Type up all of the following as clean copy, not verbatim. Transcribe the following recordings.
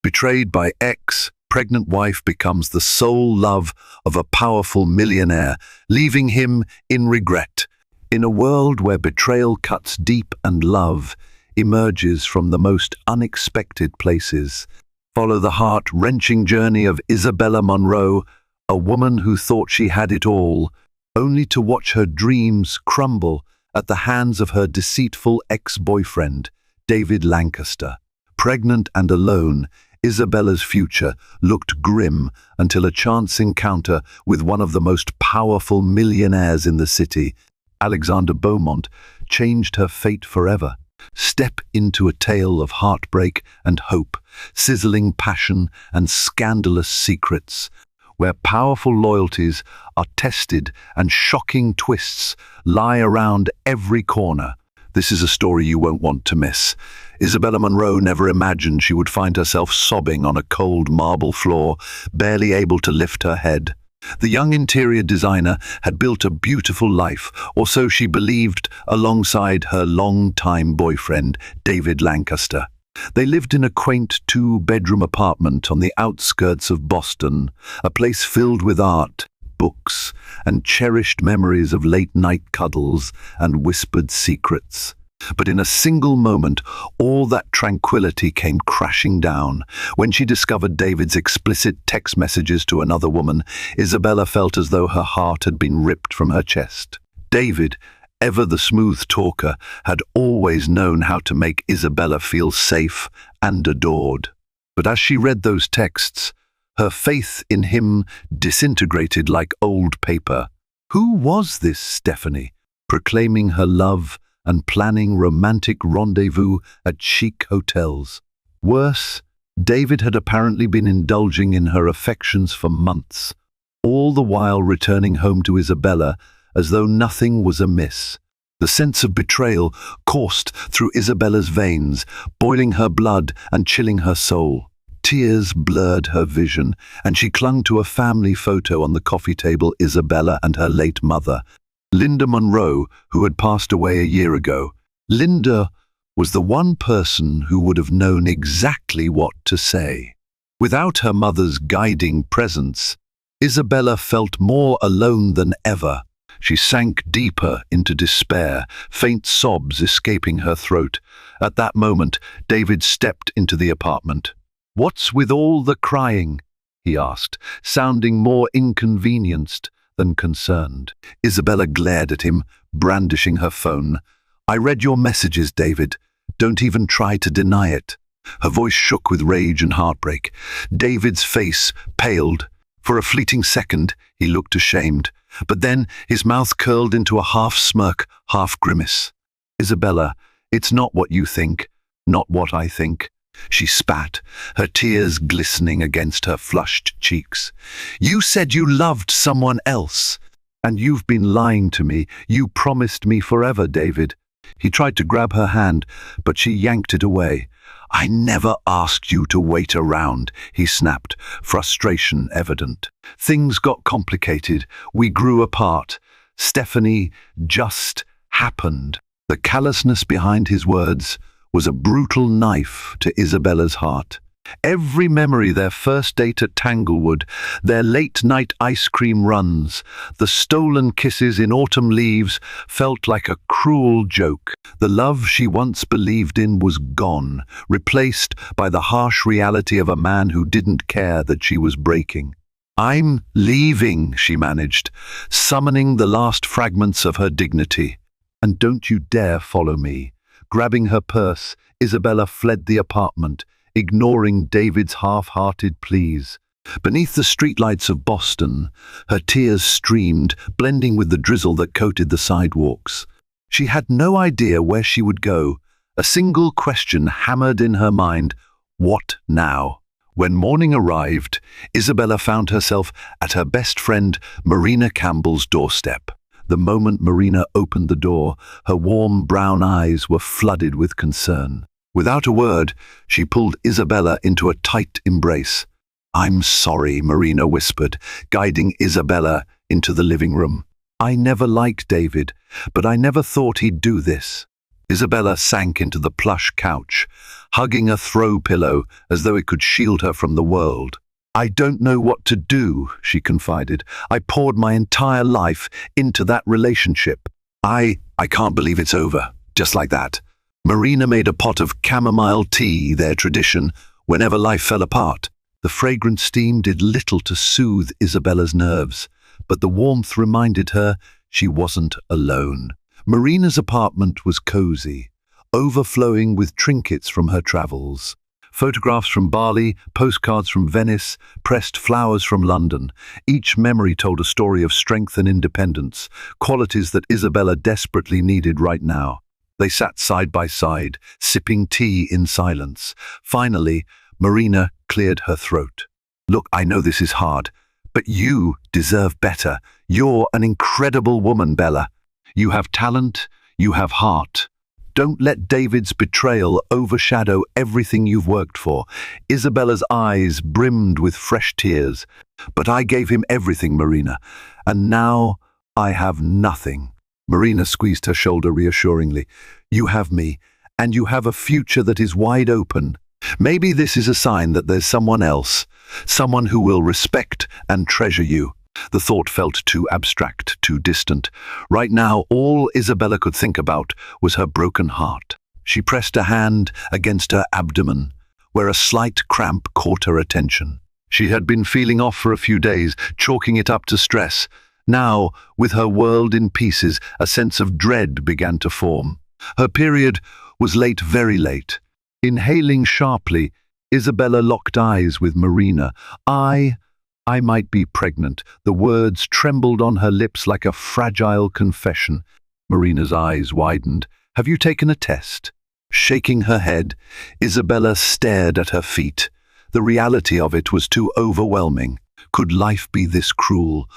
Betrayed by ex, pregnant wife becomes the sole love of a powerful millionaire, leaving him in regret. In a world where betrayal cuts deep and love emerges from the most unexpected places, follow the heart-wrenching journey of Isabella Monroe, a woman who thought she had it all, only to watch her dreams crumble at the hands of her deceitful ex-boyfriend, David Lancaster. Pregnant and alone, Isabella's future looked grim until a chance encounter with one of the most powerful millionaires in the city, Alexander Beaumont, changed her fate forever. Step into a tale of heartbreak and hope, sizzling passion and scandalous secrets, where powerful loyalties are tested and shocking twists lie around every corner. This is a story you won't want to miss. Isabella Monroe never imagined she would find herself sobbing on a cold marble floor, barely able to lift her head. The young interior designer had built a beautiful life, or so she believed, alongside her long-time boyfriend, David Lancaster. They lived in a quaint two-bedroom apartment on the outskirts of Boston, a place filled with art, books, and cherished memories of late-night cuddles and whispered secrets. But in a single moment, all that tranquility came crashing down. When she discovered David's explicit text messages to another woman, Isabella felt as though her heart had been ripped from her chest. David, ever the smooth talker, had always known how to make Isabella feel safe and adored. But as she read those texts, her faith in him disintegrated like old paper. Who was this Stephanie, proclaiming her love and planning romantic rendezvous at chic hotels? Worse, David had apparently been indulging in her affections for months, all the while returning home to Isabella as though nothing was amiss. The sense of betrayal coursed through Isabella's veins, boiling her blood and chilling her soul. Tears blurred her vision, and she clung to a family photo on the coffee table, Isabella and her late mother, Linda Monroe, who had passed away a year ago. Linda was the one person who would have known exactly what to say. Without her mother's guiding presence, Isabella felt more alone than ever. She sank deeper into despair, faint sobs escaping her throat. At that moment, David stepped into the apartment. "What's with all the crying?" he asked, sounding more inconvenienced than concerned. Isabella glared at him, brandishing her phone. "I read your messages, David. Don't even try to deny it." Her voice shook with rage and heartbreak. David's face paled. For a fleeting second, he looked ashamed, but then his mouth curled into a half-smirk, half-grimace. "Isabella, it's not what you think, not what I think," she spat, her tears glistening against her flushed cheeks. "You said you loved someone else, and you've been lying to me. You promised me forever, David." He tried to grab her hand, but she yanked it away. "I never asked you to wait around," he snapped, frustration evident. "Things got complicated. We grew apart. Stephanie just happened." The callousness behind his words was a brutal knife to Isabella's heart. Every memory, their first date at Tanglewood, their late-night ice cream runs, the stolen kisses in autumn leaves, felt like a cruel joke. The love she once believed in was gone, replaced by the harsh reality of a man who didn't care that she was breaking. "I'm leaving," she managed, summoning the last fragments of her dignity. "And don't you dare follow me." Grabbing her purse, Isabella fled the apartment, ignoring David's half-hearted pleas. Beneath the streetlights of Boston, her tears streamed, blending with the drizzle that coated the sidewalks. She had no idea where she would go. A single question hammered in her mind: what now? When morning arrived, Isabella found herself at her best friend Marina Campbell's doorstep. The moment Marina opened the door, her warm brown eyes were flooded with concern. Without a word, she pulled Isabella into a tight embrace. "I'm sorry," Marina whispered, guiding Isabella into the living room. "I never liked David, but I never thought he'd do this." Isabella sank into the plush couch, hugging a throw pillow as though it could shield her from the world. "I don't know what to do," she confided. "I poured my entire life into that relationship. I can't believe it's over, just like that." Marina made a pot of chamomile tea, their tradition, whenever life fell apart. The fragrant steam did little to soothe Isabella's nerves, but the warmth reminded her she wasn't alone. Marina's apartment was cozy, overflowing with trinkets from her travels. Photographs from Bali, postcards from Venice, pressed flowers from London. Each memory told a story of strength and independence, qualities that Isabella desperately needed right now. They sat side by side, sipping tea in silence. Finally, Marina cleared her throat. "Look, I know this is hard, but you deserve better. You're an incredible woman, Bella. You have talent, you have heart. Don't let David's betrayal overshadow everything you've worked for." Isabella's eyes brimmed with fresh tears. "But I gave him everything, Marina, and now I have nothing." Marina squeezed her shoulder reassuringly. "You have me, and you have a future that is wide open. Maybe this is a sign that there's someone else, someone who will respect and treasure you." The thought felt too abstract, too distant. Right now, all Isabella could think about was her broken heart. She pressed a hand against her abdomen, where a slight cramp caught her attention. She had been feeling off for a few days, chalking it up to stress. Now, with her world in pieces, a sense of dread began to form. Her period was late, very late. Inhaling sharply, Isabella locked eyes with Marina. I might be pregnant." The words trembled on her lips like a fragile confession. Marina's eyes widened. "Have you taken a test?" Shaking her head, Isabella stared at her feet. The reality of it was too overwhelming. Could life be this cruel,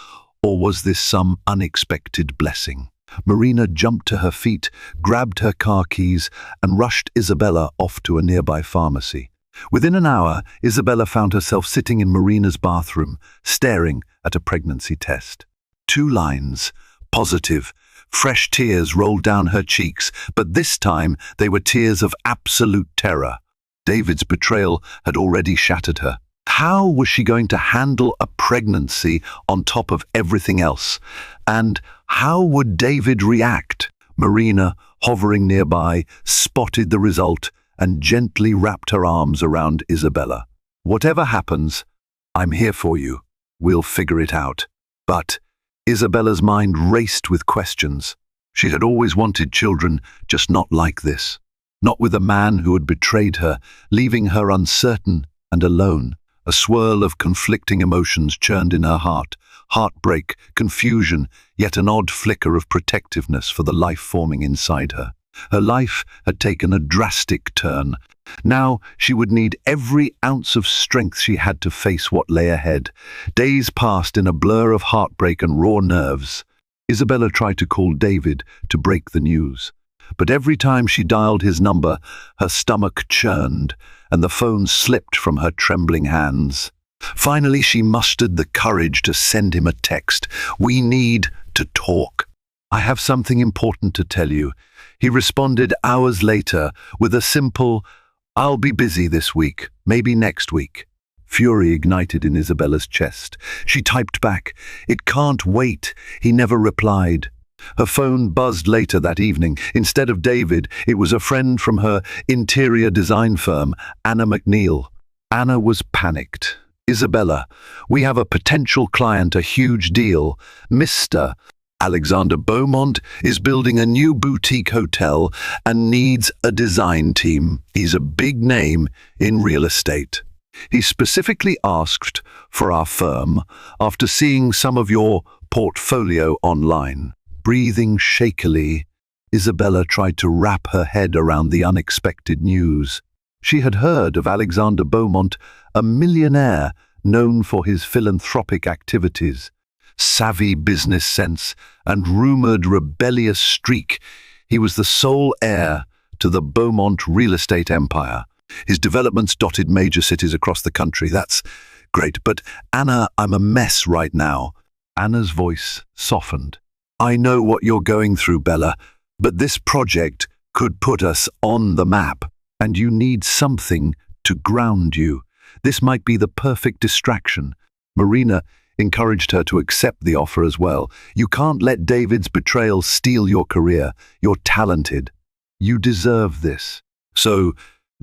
or was this some unexpected blessing? Marina jumped to her feet, grabbed her car keys, and rushed Isabella off to a nearby pharmacy. Within an hour, Isabella found herself sitting in Marina's bathroom, staring at a pregnancy test. 2 lines, positive. Fresh tears rolled down her cheeks, but this time they were tears of absolute terror. David's betrayal had already shattered her. How was she going to handle a pregnancy on top of everything else? And how would David react? Marina, hovering nearby, spotted the result and gently wrapped her arms around Isabella. "Whatever happens, I'm here for you. We'll figure it out." But Isabella's mind raced with questions. She had always wanted children, just not like this. Not with a man who had betrayed her, leaving her uncertain and alone. A swirl of conflicting emotions churned in her heart. Heartbreak, confusion, yet an odd flicker of protectiveness for the life forming inside her. Her life had taken a drastic turn. Now she would need every ounce of strength she had to face what lay ahead. Days passed in a blur of heartbreak and raw nerves. Isabella tried to call David to break the news. But every time she dialed his number, her stomach churned, and the phone slipped from her trembling hands. Finally, she mustered the courage to send him a text. "We need to talk. I have something important to tell you." He responded hours later with a simple, "I'll be busy this week, maybe next week." Fury ignited in Isabella's chest. She typed back, "It can't wait." He never replied. Her phone buzzed later that evening. Instead of David, it was a friend from her interior design firm, Anna McNeil. Anna was panicked. "Isabella, we have a potential client, a huge deal. Mr. Alexander Beaumont is building a new boutique hotel and needs a design team. He's a big name in real estate. He specifically asked for our firm after seeing some of your portfolio online." Breathing shakily, Isabella tried to wrap her head around the unexpected news. She had heard of Alexander Beaumont, a millionaire known for his philanthropic activities, savvy business sense, and rumored rebellious streak. He was the sole heir to the Beaumont real estate empire. His developments dotted major cities across the country. "That's great, but Anna, I'm a mess right now." Anna's voice softened. "I know what you're going through, Bella, but this project could put us on the map, and you need something to ground you. This might be the perfect distraction." Marina encouraged her to accept the offer as well. "You can't let David's betrayal steal your career. You're talented. You deserve this." So,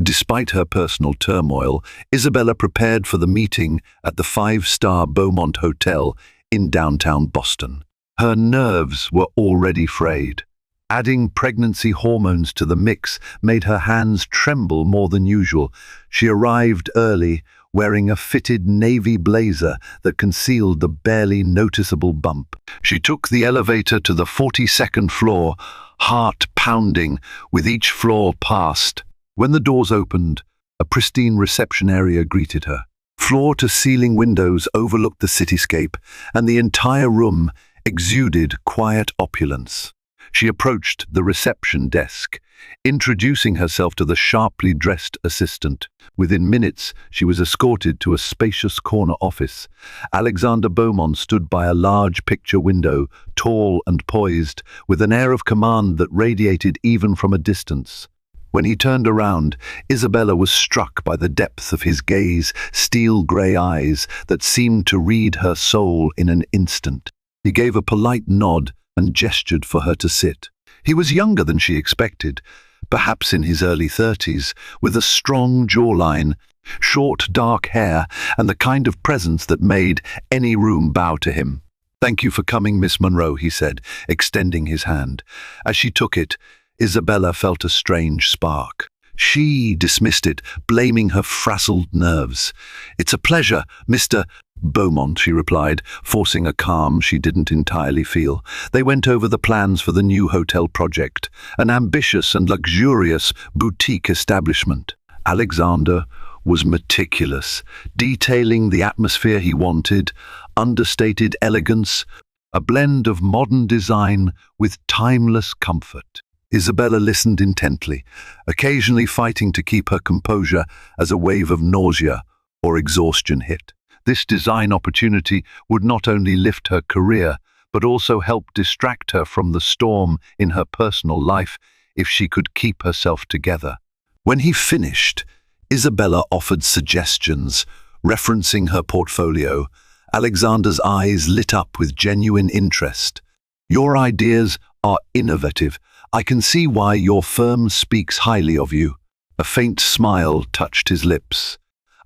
despite her personal turmoil, Isabella prepared for the meeting at the five-star Beaumont Hotel in downtown Boston. Her nerves were already frayed. Adding pregnancy hormones to the mix made her hands tremble more than usual. She arrived early, wearing a fitted navy blazer that concealed the barely noticeable bump. She took the elevator to the 42nd floor, heart pounding with each floor passed. When the doors opened, a pristine reception area greeted her. Floor-to-ceiling windows overlooked the cityscape, and the entire room exuded quiet opulence. She approached the reception desk, introducing herself to the sharply dressed assistant. Within minutes, she was escorted to a spacious corner office. Alexander Beaumont stood by a large picture window, tall and poised, with an air of command that radiated even from a distance. When he turned around, Isabella was struck by the depth of his gaze, steel-grey eyes that seemed to read her soul in an instant. He gave a polite nod and gestured for her to sit. He was younger than she expected, perhaps in his early 30s, with a strong jawline, short dark hair, and the kind of presence that made any room bow to him. "Thank you for coming, Miss Monroe," he said, extending his hand. As she took it, Isabella felt a strange spark. She dismissed it, blaming her frazzled nerves. "It's a pleasure, Mr. Beaumont," she replied, forcing a calm she didn't entirely feel. They went over the plans for the new hotel project, an ambitious and luxurious boutique establishment. Alexander was meticulous, detailing the atmosphere he wanted, understated elegance, a blend of modern design with timeless comfort. Isabella listened intently, occasionally fighting to keep her composure as a wave of nausea or exhaustion hit. This design opportunity would not only lift her career, but also help distract her from the storm in her personal life if she could keep herself together. When he finished, Isabella offered suggestions, referencing her portfolio. Alexander's eyes lit up with genuine interest. "Your ideas are innovative. I can see why your firm speaks highly of you." A faint smile touched his lips.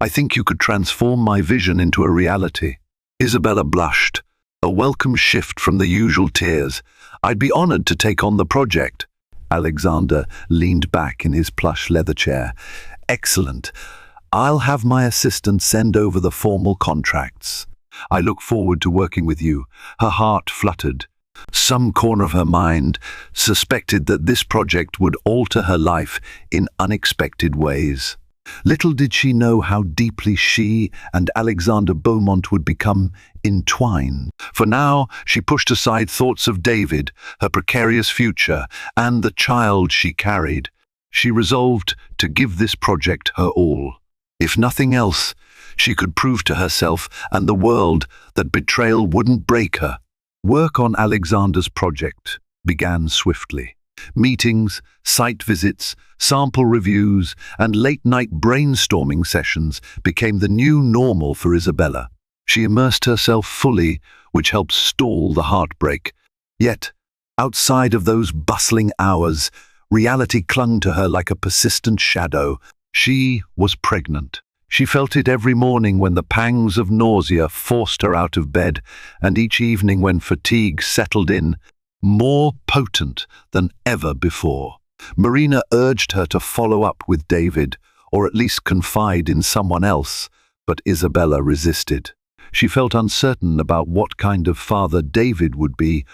"I think you could transform my vision into a reality." Isabella blushed, a welcome shift from the usual tears. "I'd be honored to take on the project." Alexander leaned back in his plush leather chair. "Excellent. I'll have my assistant send over the formal contracts. I look forward to working with you." Her heart fluttered. Some corner of her mind suspected that this project would alter her life in unexpected ways. Little did she know how deeply she and Alexander Beaumont would become entwined. For now, she pushed aside thoughts of David, her precarious future, and the child she carried. She resolved to give this project her all. If nothing else, she could prove to herself and the world that betrayal wouldn't break her. Work on Alexander's project began swiftly. Meetings, site visits, sample reviews, and late-night brainstorming sessions became the new normal for Isabella. She immersed herself fully, which helped stall the heartbreak. Yet, outside of those bustling hours, reality clung to her like a persistent shadow. She was pregnant. She felt it every morning when the pangs of nausea forced her out of bed, and each evening when fatigue settled in, more potent than ever before. Marina urged her to follow up with David, or at least confide in someone else, but Isabella resisted. She felt uncertain about what kind of father David would be,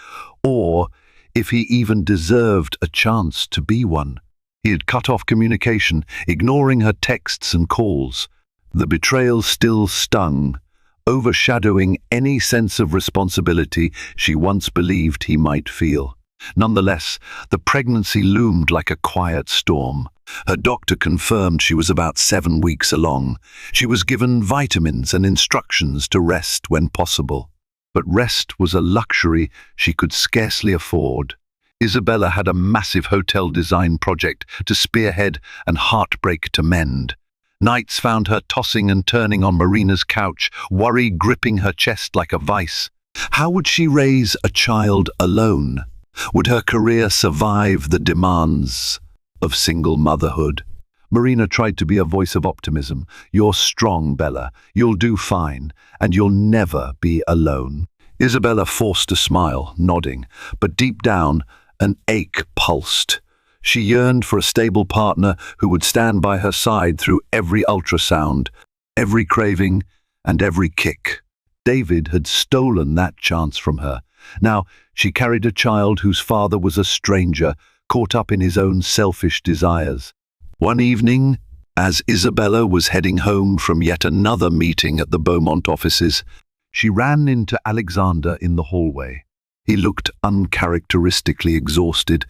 or if he even deserved a chance to be one. He had cut off communication, ignoring her texts and calls. The betrayal still stung, overshadowing any sense of responsibility she once believed he might feel. Nonetheless, the pregnancy loomed like a quiet storm. Her doctor confirmed she was about 7 weeks along. She was given vitamins and instructions to rest when possible. But rest was a luxury she could scarcely afford. Isabella had a massive hotel design project to spearhead and heartbreak to mend. Nights found her tossing and turning on Marina's couch, worry gripping her chest like a vice. How would she raise a child alone? Would her career survive the demands of single motherhood? Marina tried to be a voice of optimism. "You're strong, Bella. You'll do fine, and you'll never be alone." Isabella forced a smile, nodding, but deep down, an ache pulsed. She yearned for a stable partner who would stand by her side through every ultrasound, every craving, and every kick. David had stolen that chance from her. Now she carried a child whose father was a stranger, caught up in his own selfish desires. One evening, as Isabella was heading home from yet another meeting at the Beaumont offices, she ran into Alexander in the hallway. He looked uncharacteristically exhausted,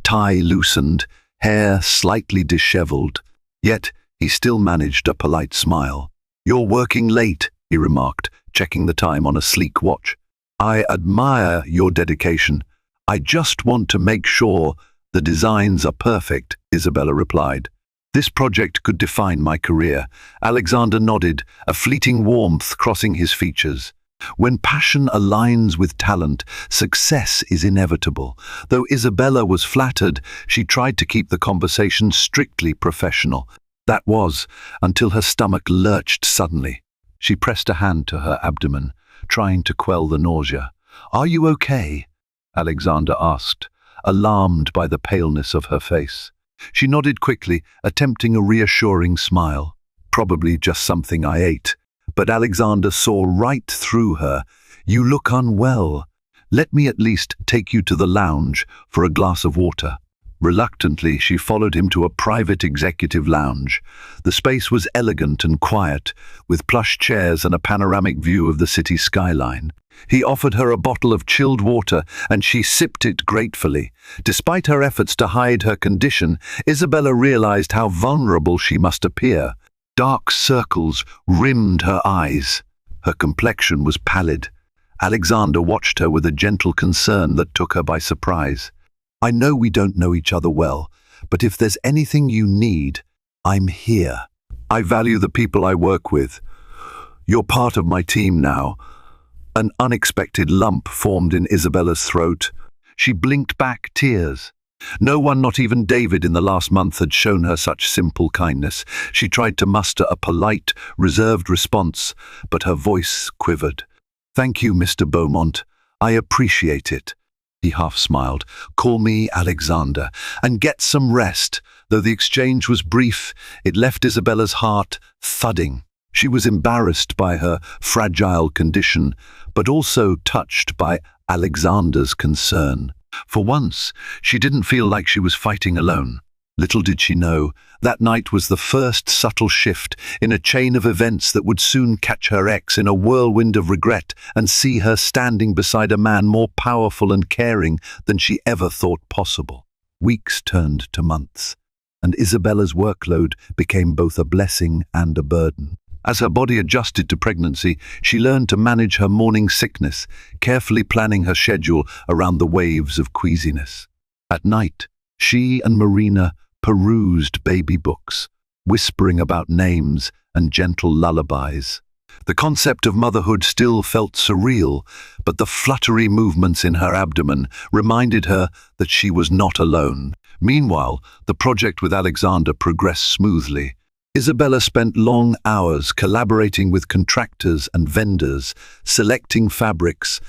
tie loosened, hair slightly disheveled. Yet he still managed a polite smile. "You're working late," he remarked, checking the time on a sleek watch. "I admire your dedication. I just want to make sure the designs are perfect," Isabella replied. "This project could define my career." Alexander nodded, a fleeting warmth crossing his features. When passion aligns with talent, success is inevitable. Though Isabella was flattered, she tried to keep the conversation strictly professional. That was, until her stomach lurched suddenly. She pressed a hand to her abdomen, trying to quell the nausea. "Are you okay?" Alexander asked, alarmed by the paleness of her face. She nodded quickly, attempting a reassuring smile. "Probably just something I ate." But Alexander saw right through her. "You look unwell. Let me at least take you to the lounge for a glass of water." Reluctantly, she followed him to a private executive lounge. The space was elegant and quiet, with plush chairs and a panoramic view of the city skyline. He offered her a bottle of chilled water, and she sipped it gratefully. Despite her efforts to hide her condition, Isabella realized how vulnerable she must appear. Dark circles rimmed her eyes. Her complexion was pallid. Alexander watched her with a gentle concern that took her by surprise. "I know we don't know each other well, but if there's anything you need, I'm here. I value the people I work with. You're part of my team now." An unexpected lump formed in Isabella's throat. She blinked back tears. No one, not even David in the last month, had shown her such simple kindness. She tried to muster a polite, reserved response, but her voice quivered. "Thank you, Mr. Beaumont. I appreciate it." He half smiled. "Call me Alexander, and get some rest." Though the exchange was brief, it left Isabella's heart thudding. She was embarrassed by her fragile condition, but also touched by Alexander's concern. For once, she didn't feel like she was fighting alone. Little did she know, that night was the first subtle shift in a chain of events that would soon catch her ex in a whirlwind of regret and see her standing beside a man more powerful and caring than she ever thought possible. Weeks turned to months, and Isabella's workload became both a blessing and a burden. As her body adjusted to pregnancy, she learned to manage her morning sickness, carefully planning her schedule around the waves of queasiness. At night, she and Marina perused baby books, whispering about names and gentle lullabies. The concept of motherhood still felt surreal, but the fluttery movements in her abdomen reminded her that she was not alone. Meanwhile, the project with Alexander progressed smoothly. Isabella spent long hours collaborating with contractors and vendors, selecting fabrics,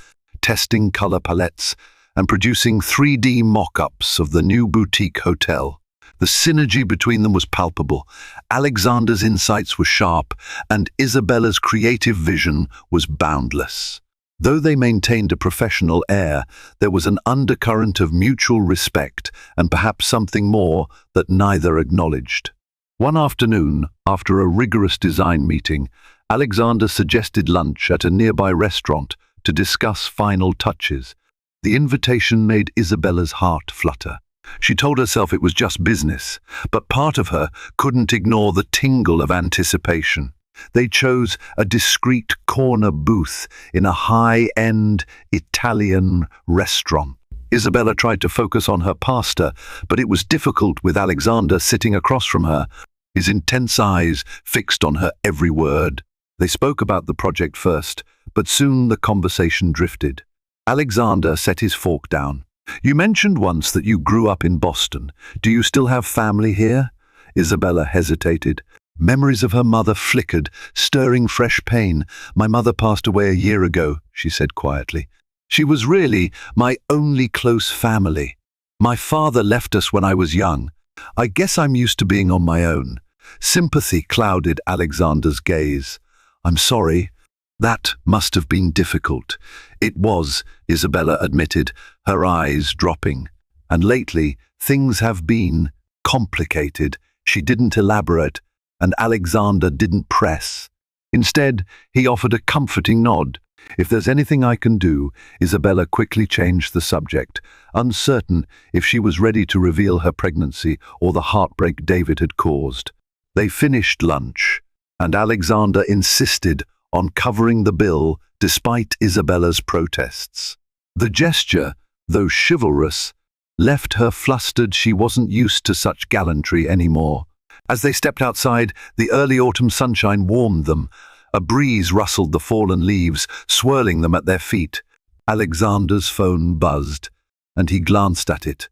testing color palettes, and producing 3D mock-ups of the new boutique hotel. The synergy between them was palpable. Alexander's insights were sharp, and Isabella's creative vision was boundless. Though they maintained a professional air, there was an undercurrent of mutual respect and perhaps something more that neither acknowledged. One afternoon, after a rigorous design meeting, Alexander suggested lunch at a nearby restaurant to discuss final touches. The invitation made Isabella's heart flutter. She told herself it was just business, but part of her couldn't ignore the tingle of anticipation. They chose a discreet corner booth in a high-end Italian restaurant. Isabella tried to focus on her pastor, but it was difficult with Alexander sitting across from her, his intense eyes fixed on her every word. They spoke about the project first, but soon the conversation drifted. Alexander set his fork down. "You mentioned once that you grew up in Boston. Do you still have family here?" Isabella hesitated. Memories of her mother flickered, stirring fresh pain. "My mother passed away a year ago," she said quietly. "She was really my only close family. My father left us when I was young. I guess I'm used to being on my own." Sympathy clouded Alexander's gaze. "I'm sorry. That must have been difficult." "It was," Isabella admitted, her eyes dropping. "And lately, things have been complicated." She didn't elaborate, and Alexander didn't press. Instead, he offered a comforting nod. "If there's anything I can do," Isabella quickly changed the subject, uncertain if she was ready to reveal her pregnancy or the heartbreak David had caused. They finished lunch, and Alexander insisted on covering the bill despite Isabella's protests. The gesture, though chivalrous, left her flustered. She wasn't used to such gallantry anymore. As they stepped outside, the early autumn sunshine warmed them. A breeze rustled the fallen leaves, swirling them at their feet. Alexander's phone buzzed, and he glanced at it,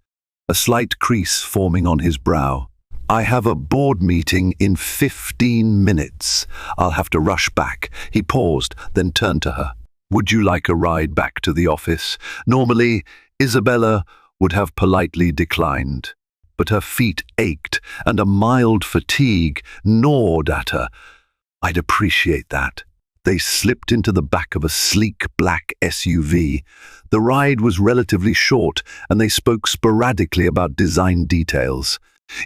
a slight crease forming on his brow. "I have a board meeting in 15 minutes. I'll have to rush back." He paused, then turned to her. "Would you like a ride back to the office?" Normally, Isabella would have politely declined, but her feet ached, and a mild fatigue gnawed at her. "I'd appreciate that." They slipped into the back of a sleek black SUV. The ride was relatively short, and they spoke sporadically about design details.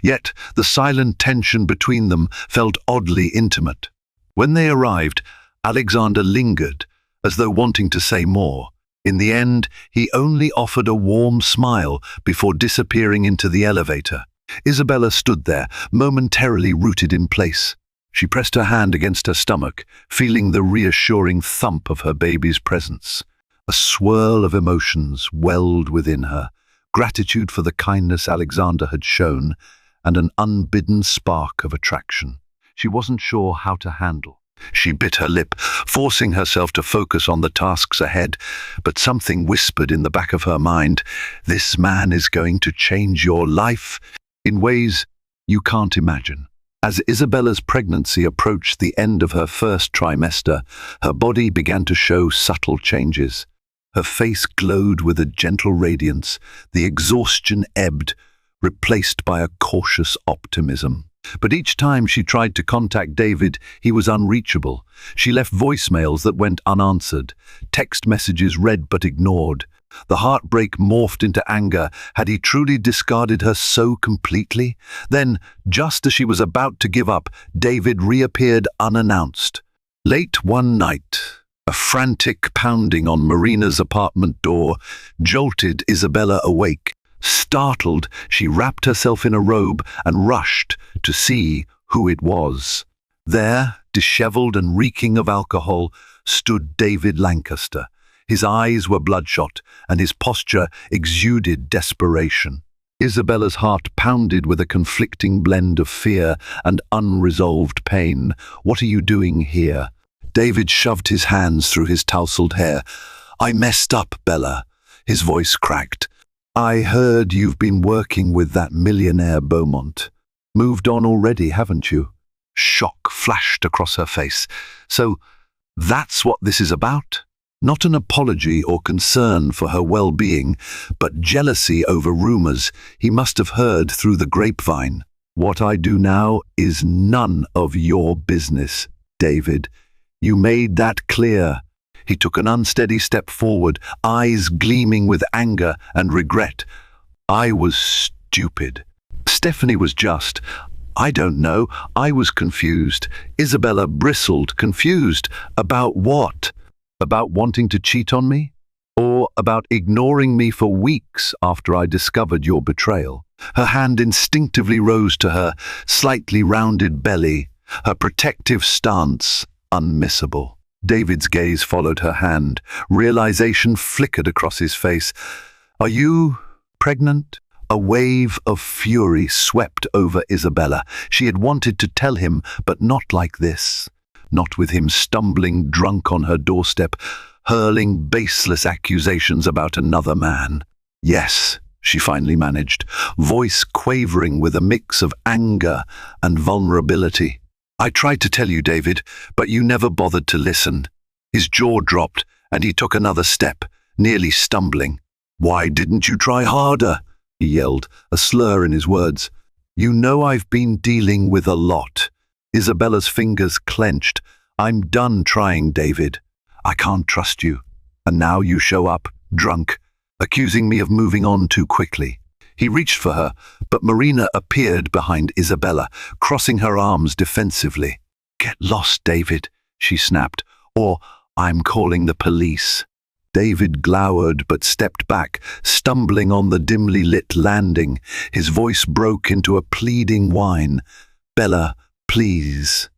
Yet the silent tension between them felt oddly intimate. When they arrived, Alexander lingered, as though wanting to say more. In the end, he only offered a warm smile before disappearing into the elevator. Isabella stood there, momentarily rooted in place. She pressed her hand against her stomach, feeling the reassuring thump of her baby's presence. A swirl of emotions welled within her, gratitude for the kindness Alexander had shown, and an unbidden spark of attraction she wasn't sure how to handle. She bit her lip, forcing herself to focus on the tasks ahead, but something whispered in the back of her mind, "This man is going to change your life in ways you can't imagine." As Isabella's pregnancy approached the end of her first trimester, her body began to show subtle changes. Her face glowed with a gentle radiance, the exhaustion ebbed, replaced by a cautious optimism. But each time she tried to contact David, he was unreachable. She left voicemails that went unanswered, text messages read but ignored. The heartbreak morphed into anger. Had he truly discarded her so completely? Then, just as she was about to give up, David reappeared unannounced. Late one night, a frantic pounding on Marina's apartment door jolted Isabella awake. Startled, she wrapped herself in a robe and rushed to see who it was. There, disheveled and reeking of alcohol, stood David Lancaster. His eyes were bloodshot, and his posture exuded desperation. Isabella's heart pounded with a conflicting blend of fear and unresolved pain. "What are you doing here?" David shoved his hands through his tousled hair. "I messed up, Bella." His voice cracked. "I heard you've been working with that millionaire Beaumont. Moved on already, haven't you?" Shock flashed across her face. "So that's what this is about?" Not an apology or concern for her well-being, but jealousy over rumors he must have heard through the grapevine. "What I do now is none of your business, David. You made that clear." He took an unsteady step forward, eyes gleaming with anger and regret. "I was stupid. Stephanie was just. I don't know. I was confused." Isabella bristled, confused. "About what? About wanting to cheat on me? Or about ignoring me for weeks after I discovered your betrayal?" Her hand instinctively rose to her slightly rounded belly, her protective stance unmissable. David's gaze followed her hand. Realization flickered across his face. Are you pregnant? A wave of fury swept over Isabella. She had wanted to tell him, but not like this. Not with him stumbling drunk on her doorstep, hurling baseless accusations about another man. Yes, she finally managed, voice quavering with a mix of anger and vulnerability. I tried to tell you, David, but you never bothered to listen. His jaw dropped, and he took another step, nearly stumbling. Why didn't you try harder? He yelled, a slur in his words. You know I've been dealing with a lot. Isabella's fingers clenched. I'm done trying, David. I can't trust you. And now you show up, drunk, accusing me of moving on too quickly. He reached for her, but Marina appeared behind Isabella, crossing her arms defensively. Get lost, David, she snapped, or I'm calling the police. David glowered but stepped back, stumbling on the dimly lit landing. His voice broke into a pleading whine. Bella, please.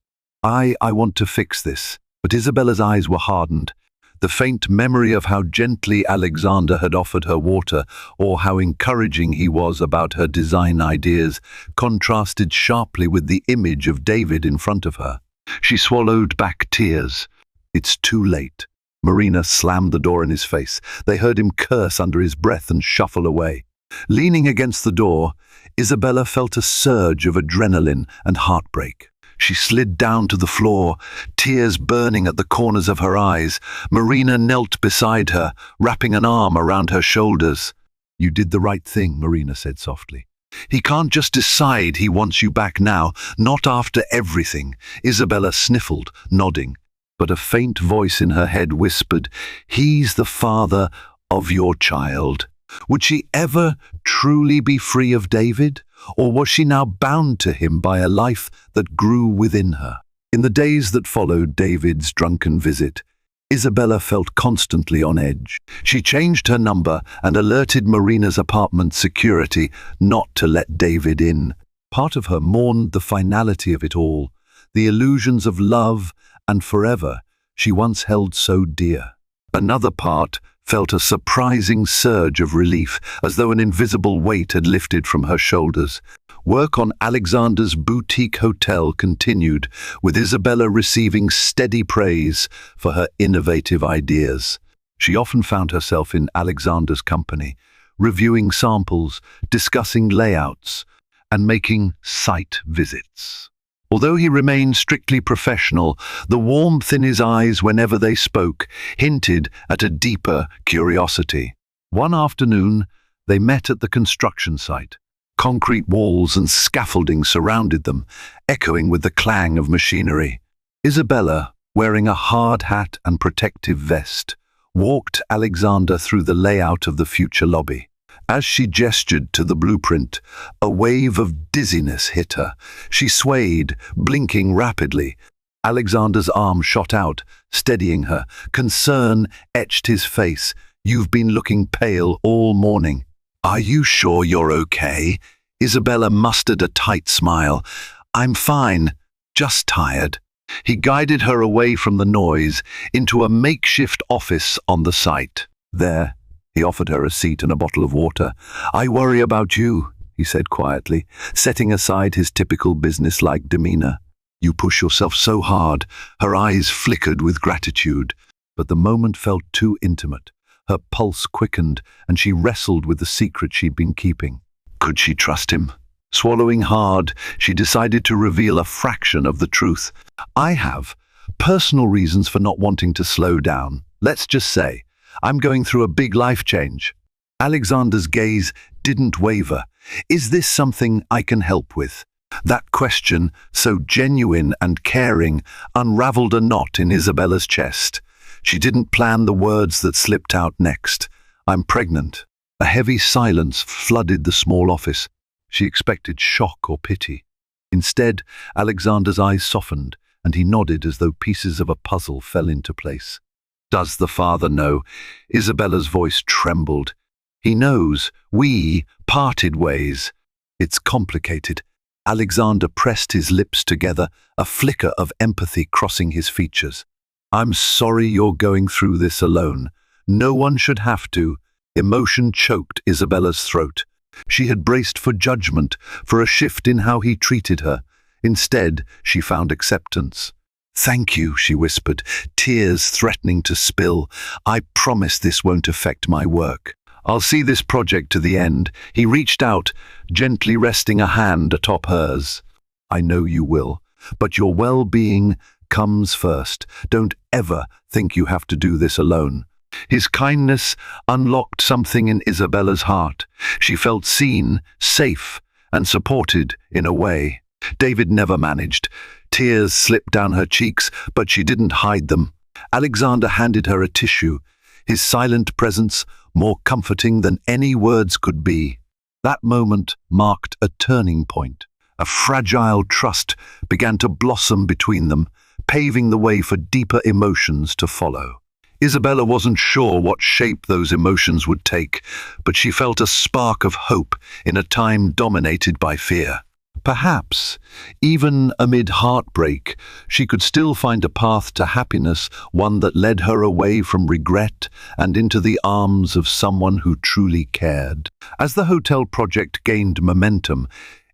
I want to fix this. But Isabella's eyes were hardened. The faint memory of how gently Alexander had offered her water, or how encouraging he was about her design ideas, contrasted sharply with the image of David in front of her. She swallowed back tears. It's too late. Marina slammed the door in his face. They heard him curse under his breath and shuffle away. Leaning against the door, Isabella felt a surge of adrenaline and heartbreak. She slid down to the floor, tears burning at the corners of her eyes. Marina knelt beside her, wrapping an arm around her shoulders. You did the right thing, Marina said softly. He can't just decide he wants you back now, not after everything. Isabella sniffled, nodding. But a faint voice in her head whispered, he's the father of your child. Would she ever truly be free of David? Or was she now bound to him by a life that grew within her? In the days that followed David's drunken visit, Isabella felt constantly on edge. She changed her number and alerted Marina's apartment security not to let David in. Part of her mourned the finality of it all, the illusions of love and forever she once held so dear. Another part felt a surprising surge of relief, as though an invisible weight had lifted from her shoulders. Work on Alexander's boutique hotel continued, with Isabella receiving steady praise for her innovative ideas. She often found herself in Alexander's company, reviewing samples, discussing layouts, and making site visits. Although he remained strictly professional, the warmth in his eyes whenever they spoke hinted at a deeper curiosity. One afternoon, they met at the construction site. Concrete walls and scaffolding surrounded them, echoing with the clang of machinery. Isabella, wearing a hard hat and protective vest, walked Alexander through the layout of the future lobby. As she gestured to the blueprint, a wave of dizziness hit her. She swayed, blinking rapidly. Alexander's arm shot out, steadying her. Concern etched his face. You've been looking pale all morning. Are you sure you're okay? Isabella mustered a tight smile. I'm fine, just tired. He guided her away from the noise into a makeshift office on the site. There, he offered her a seat and a bottle of water. I worry about you, he said quietly, setting aside his typical business-like demeanor. You push yourself so hard. Her eyes flickered with gratitude, but the moment felt too intimate. Her pulse quickened, and she wrestled with the secret she'd been keeping. Could she trust him? Swallowing hard, she decided to reveal a fraction of the truth. I have personal reasons for not wanting to slow down. Let's just say, I'm going through a big life change. Alexander's gaze didn't waver. Is this something I can help with? That question, so genuine and caring, unraveled a knot in Isabella's chest. She didn't plan the words that slipped out next. I'm pregnant. A heavy silence flooded the small office. She expected shock or pity. Instead, Alexander's eyes softened, and he nodded as though pieces of a puzzle fell into place. Does the father know? Isabella's voice trembled. He knows. We parted ways. It's complicated. Alexander pressed his lips together, a flicker of empathy crossing his features. I'm sorry you're going through this alone. No one should have to. Emotion choked Isabella's throat. She had braced for judgment, for a shift in how he treated her. Instead, she found acceptance. "Thank you," she whispered, tears threatening to spill. "I promise this won't affect my work. I'll see this project to the end." He reached out, gently resting a hand atop hers. "I know you will, but your well-being comes first. Don't ever think you have to do this alone." His kindness unlocked something in Isabella's heart. She felt seen, safe, and supported in a way David never managed. Tears slipped down her cheeks, but she didn't hide them. Alexander handed her a tissue, his silent presence more comforting than any words could be. That moment marked a turning point. A fragile trust began to blossom between them, paving the way for deeper emotions to follow. Isabella wasn't sure what shape those emotions would take, but she felt a spark of hope in a time dominated by fear. Perhaps, even amid heartbreak, she could still find a path to happiness, one that led her away from regret and into the arms of someone who truly cared. As the hotel project gained momentum,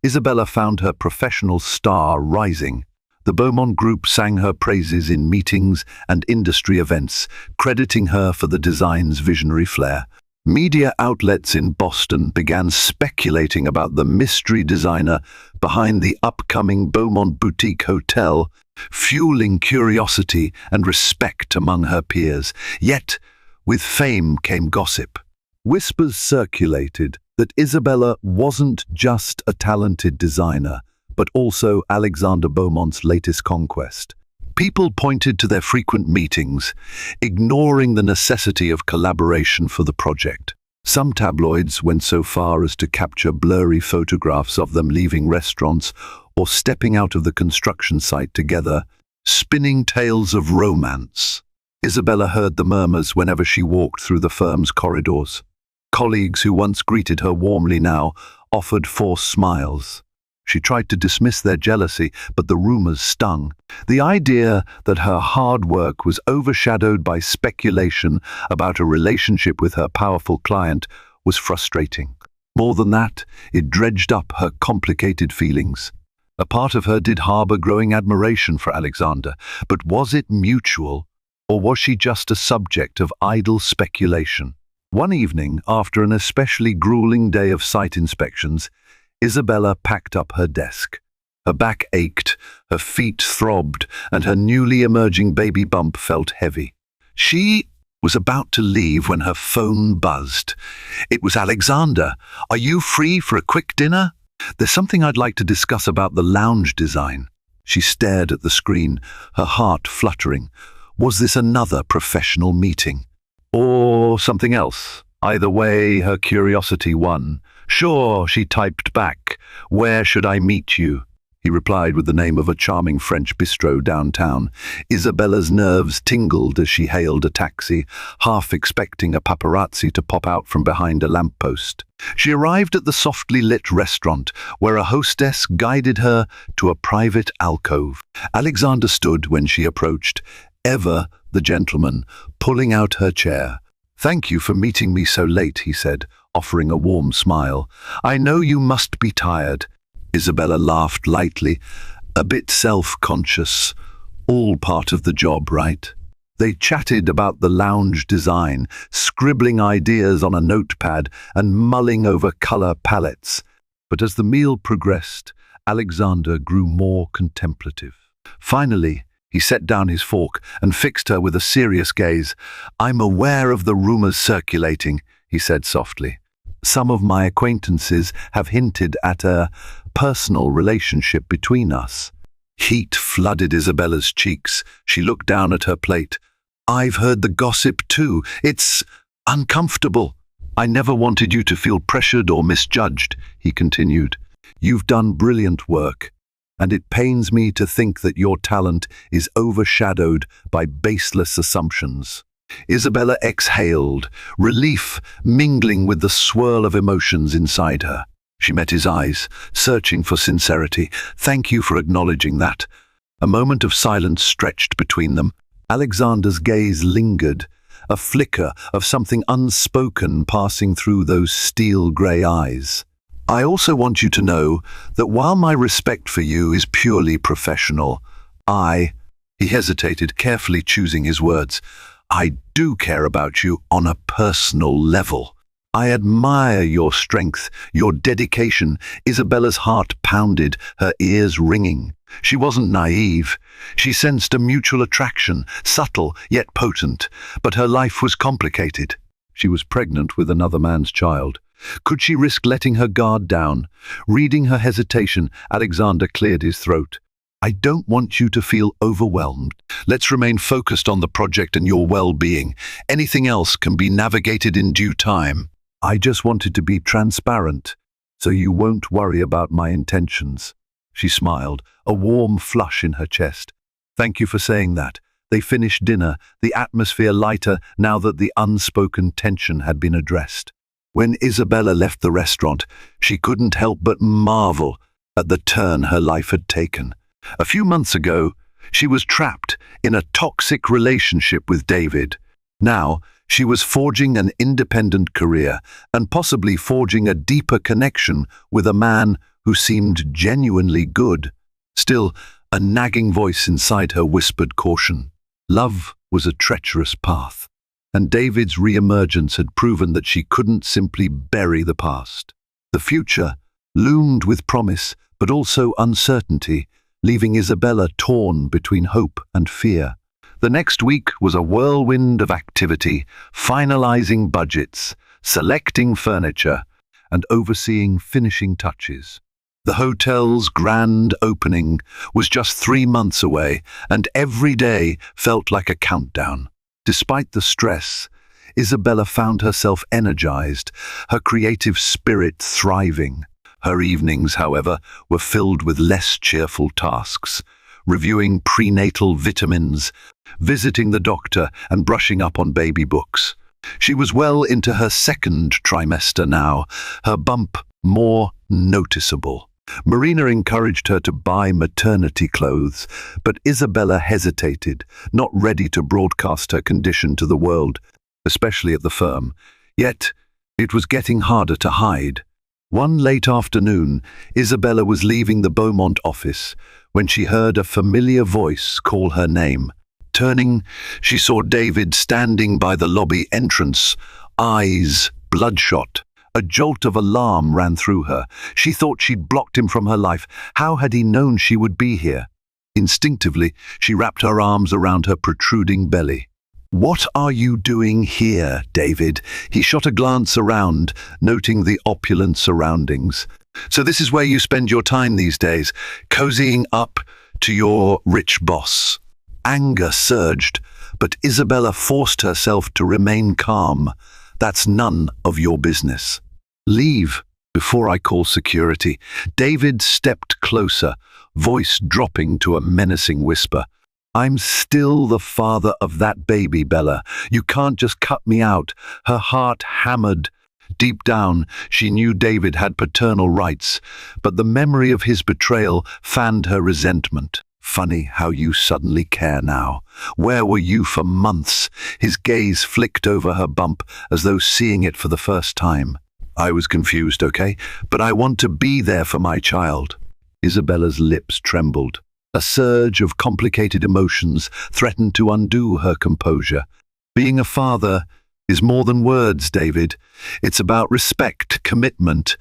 Isabella found her professional star rising. The Beaumont Group sang her praises in meetings and industry events, crediting her for the design's visionary flair. Media outlets in Boston began speculating about the mystery designer behind the upcoming Beaumont boutique hotel, fueling curiosity and respect among her peers. Yet, with fame came gossip. Whispers circulated that Isabella wasn't just a talented designer, but also Alexander Beaumont's latest conquest. People pointed to their frequent meetings, ignoring the necessity of collaboration for the project. Some tabloids went so far as to capture blurry photographs of them leaving restaurants or stepping out of the construction site together, spinning tales of romance. Isabella heard the murmurs whenever she walked through the firm's corridors. Colleagues who once greeted her warmly now offered forced smiles. She tried to dismiss their jealousy, but the rumors stung. The idea that her hard work was overshadowed by speculation about a relationship with her powerful client was frustrating. More than that, it dredged up her complicated feelings. A part of her did harbor growing admiration for Alexander, but was it mutual, or was she just a subject of idle speculation? One evening, after an especially grueling day of site inspections, Isabella packed up her desk. Her back ached, her feet throbbed, and her newly emerging baby bump felt heavy. She was about to leave when her phone buzzed. It was Alexander. "Are you free for a quick dinner? There's something I'd like to discuss about the lounge design." She stared at the screen, her heart fluttering. Was this another professional meeting? Or something else? Either way, her curiosity won. "Sure," she typed back. "Where should I meet you?" He replied with the name of a charming French bistro downtown. Isabella's nerves tingled as she hailed a taxi, half expecting a paparazzi to pop out from behind a lamppost. She arrived at the softly lit restaurant, where a hostess guided her to a private alcove. Alexander stood when she approached, ever the gentleman, pulling out her chair. "Thank you for meeting me so late," he said, offering a warm smile. "I know you must be tired." Isabella laughed lightly, a bit self-conscious. All part of the job, right? They chatted about the lounge design, scribbling ideas on a notepad and mulling over color palettes. But as the meal progressed, Alexander grew more contemplative. Finally, he set down his fork and fixed her with a serious gaze. "I'm aware of the rumors circulating," he said softly. "Some of my acquaintances have hinted at a personal relationship between us." Heat flooded Isabella's cheeks. She looked down at her plate. "I've heard the gossip too. It's uncomfortable." "I never wanted you to feel pressured or misjudged," he continued. "You've done brilliant work, and it pains me to think that your talent is overshadowed by baseless assumptions." Isabella exhaled, relief mingling with the swirl of emotions inside her. She met his eyes, searching for sincerity. "Thank you for acknowledging that." A moment of silence stretched between them. Alexander's gaze lingered, a flicker of something unspoken passing through those steel-grey eyes. I also want you to know that while my respect for you is purely professional, he hesitated, carefully choosing his words, I do care about you on a personal level. I admire your strength, your dedication. Isabella's heart pounded, her ears ringing. She wasn't naive. She sensed a mutual attraction, subtle yet potent, but her life was complicated. She was pregnant with another man's child. Could she risk letting her guard down? Reading her hesitation, Alexander cleared his throat. I don't want you to feel overwhelmed. Let's remain focused on the project and your well-being. Anything else can be navigated in due time. I just wanted to be transparent, so you won't worry about my intentions. She smiled, a warm flush in her chest. Thank you for saying that. They finished dinner, the atmosphere lighter now that the unspoken tension had been addressed. When Isabella left the restaurant, she couldn't help but marvel at the turn her life had taken. A few months ago, she was trapped in a toxic relationship with David. Now, she was forging an independent career and possibly forging a deeper connection with a man who seemed genuinely good. Still, a nagging voice inside her whispered caution. Love was a treacherous path, and David's re-emergence had proven that she couldn't simply bury the past. The future loomed with promise, but also uncertainty, leaving Isabella torn between hope and fear. The next week was a whirlwind of activity, finalizing budgets, selecting furniture, and overseeing finishing touches. The hotel's grand opening was just 3 months away, and every day felt like a countdown. Despite the stress, Isabella found herself energized, her creative spirit thriving. Her evenings, however, were filled with less cheerful tasks, reviewing prenatal vitamins, visiting the doctor, and brushing up on baby books. She was well into her second trimester now, her bump more noticeable. Marina encouraged her to buy maternity clothes, but Isabella hesitated, not ready to broadcast her condition to the world, especially at the firm. Yet, it was getting harder to hide. One late afternoon, Isabella was leaving the Beaumont office when she heard a familiar voice call her name. Turning, she saw David standing by the lobby entrance, eyes bloodshot. A jolt of alarm ran through her. She thought she'd blocked him from her life. How had he known she would be here? Instinctively, she wrapped her arms around her protruding belly. What are you doing here, David? He shot a glance around, noting the opulent surroundings. So this is where you spend your time these days, cozying up to your rich boss. Anger surged, but Isabella forced herself to remain calm. That's none of your business. Leave before I call security. David stepped closer, voice dropping to a menacing whisper. I'm still the father of that baby, Bella. You can't just cut me out. Her heart hammered. Deep down, she knew David had paternal rights, but the memory of his betrayal fanned her resentment. Funny how you suddenly care now. Where were you for months? His gaze flicked over her bump, as though seeing it for the first time. I was confused, okay? But I want to be there for my child. Isabella's lips trembled. A surge of complicated emotions threatened to undo her composure. Being a father is more than words, David. It's about respect, commitment.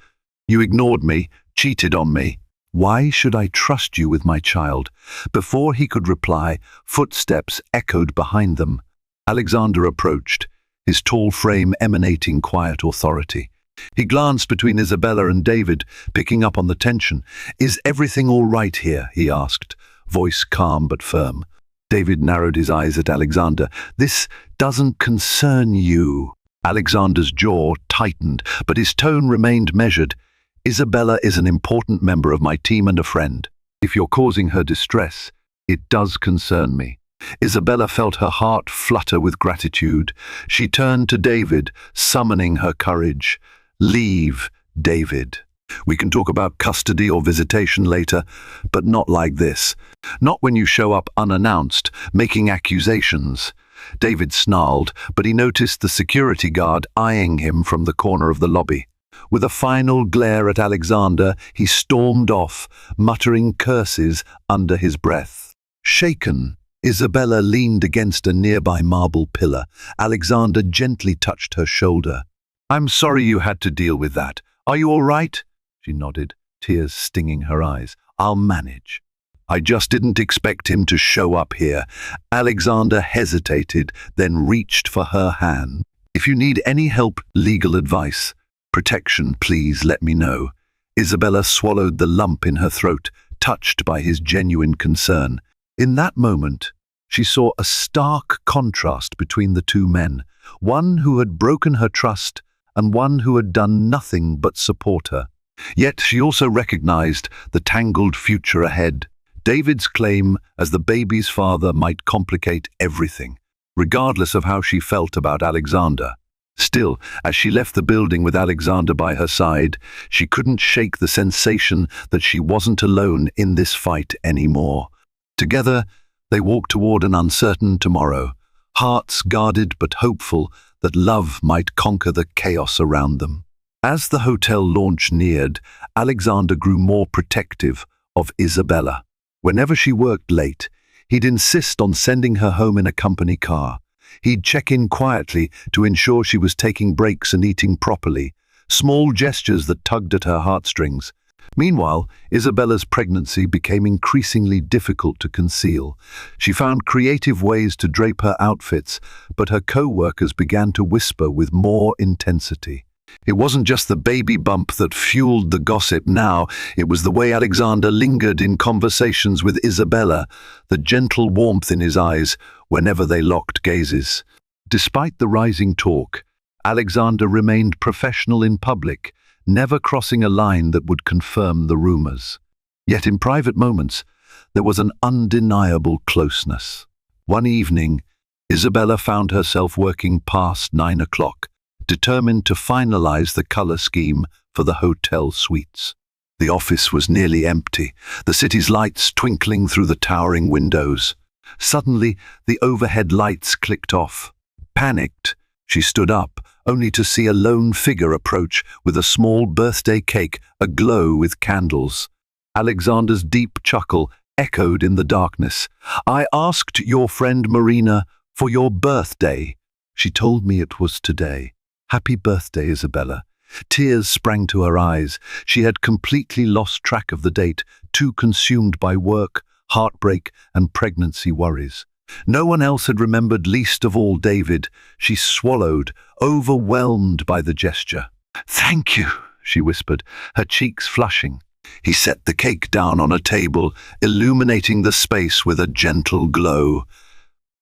You ignored me, cheated on me. Why should I trust you with my child? Before he could reply, footsteps echoed behind them. Alexander approached, his tall frame emanating quiet authority. He glanced between Isabella and David, picking up on the tension. Is everything all right here? He asked, voice calm but firm. David narrowed his eyes at Alexander. This doesn't concern you. Alexander's jaw tightened, but his tone remained measured. Isabella is an important member of my team and a friend. If you're causing her distress, it does concern me. Isabella felt her heart flutter with gratitude. She turned to David, summoning her courage. Leave, David. We can talk about custody or visitation later, but not like this. Not when you show up unannounced, making accusations. David snarled, but he noticed the security guard eyeing him from the corner of the lobby. With a final glare at Alexander, he stormed off, muttering curses under his breath. Shaken, Isabella leaned against a nearby marble pillar. Alexander gently touched her shoulder. "I'm sorry you had to deal with that. Are you all right?" She nodded, tears stinging her eyes. "I'll manage." "I just didn't expect him to show up here." Alexander hesitated, then reached for her hand. "If you need any help, legal advice, protection, please let me know." Isabella swallowed the lump in her throat, touched by his genuine concern. In that moment, she saw a stark contrast between the two men, one who had broken her trust and one who had done nothing but support her. Yet she also recognized the tangled future ahead. David's claim as the baby's father might complicate everything, regardless of how she felt about Alexander. Still, as she left the building with Alexander by her side, she couldn't shake the sensation that she wasn't alone in this fight anymore. Together, they walked toward an uncertain tomorrow, hearts guarded but hopeful that love might conquer the chaos around them. As the hotel launch neared, Alexander grew more protective of Isabella. Whenever she worked late, he'd insist on sending her home in a company car. He'd check in quietly to ensure she was taking breaks and eating properly, small gestures that tugged at her heartstrings. Meanwhile, Isabella's pregnancy became increasingly difficult to conceal. She found creative ways to drape her outfits, but her co-workers began to whisper with more intensity. It wasn't just the baby bump that fueled the gossip now, it was the way Alexander lingered in conversations with Isabella, the gentle warmth in his eyes whenever they locked gazes. Despite the rising talk, Alexander remained professional in public, never crossing a line that would confirm the rumors. Yet in private moments, there was an undeniable closeness. One evening, Isabella found herself working past 9 o'clock, determined to finalize the color scheme for the hotel suites. The office was nearly empty, the city's lights twinkling through the towering windows. Suddenly, the overhead lights clicked off. Panicked, she stood up, only to see a lone figure approach with a small birthday cake aglow with candles. Alexander's deep chuckle echoed in the darkness. "I asked your friend Marina for your birthday. She told me it was today. Happy birthday, Isabella." Tears sprang to her eyes. She had completely lost track of the date, too consumed by work, heartbreak, and pregnancy worries. No one else had remembered, least of all David. She swallowed, overwhelmed by the gesture. "Thank you," she whispered, her cheeks flushing. He set the cake down on a table, illuminating the space with a gentle glow.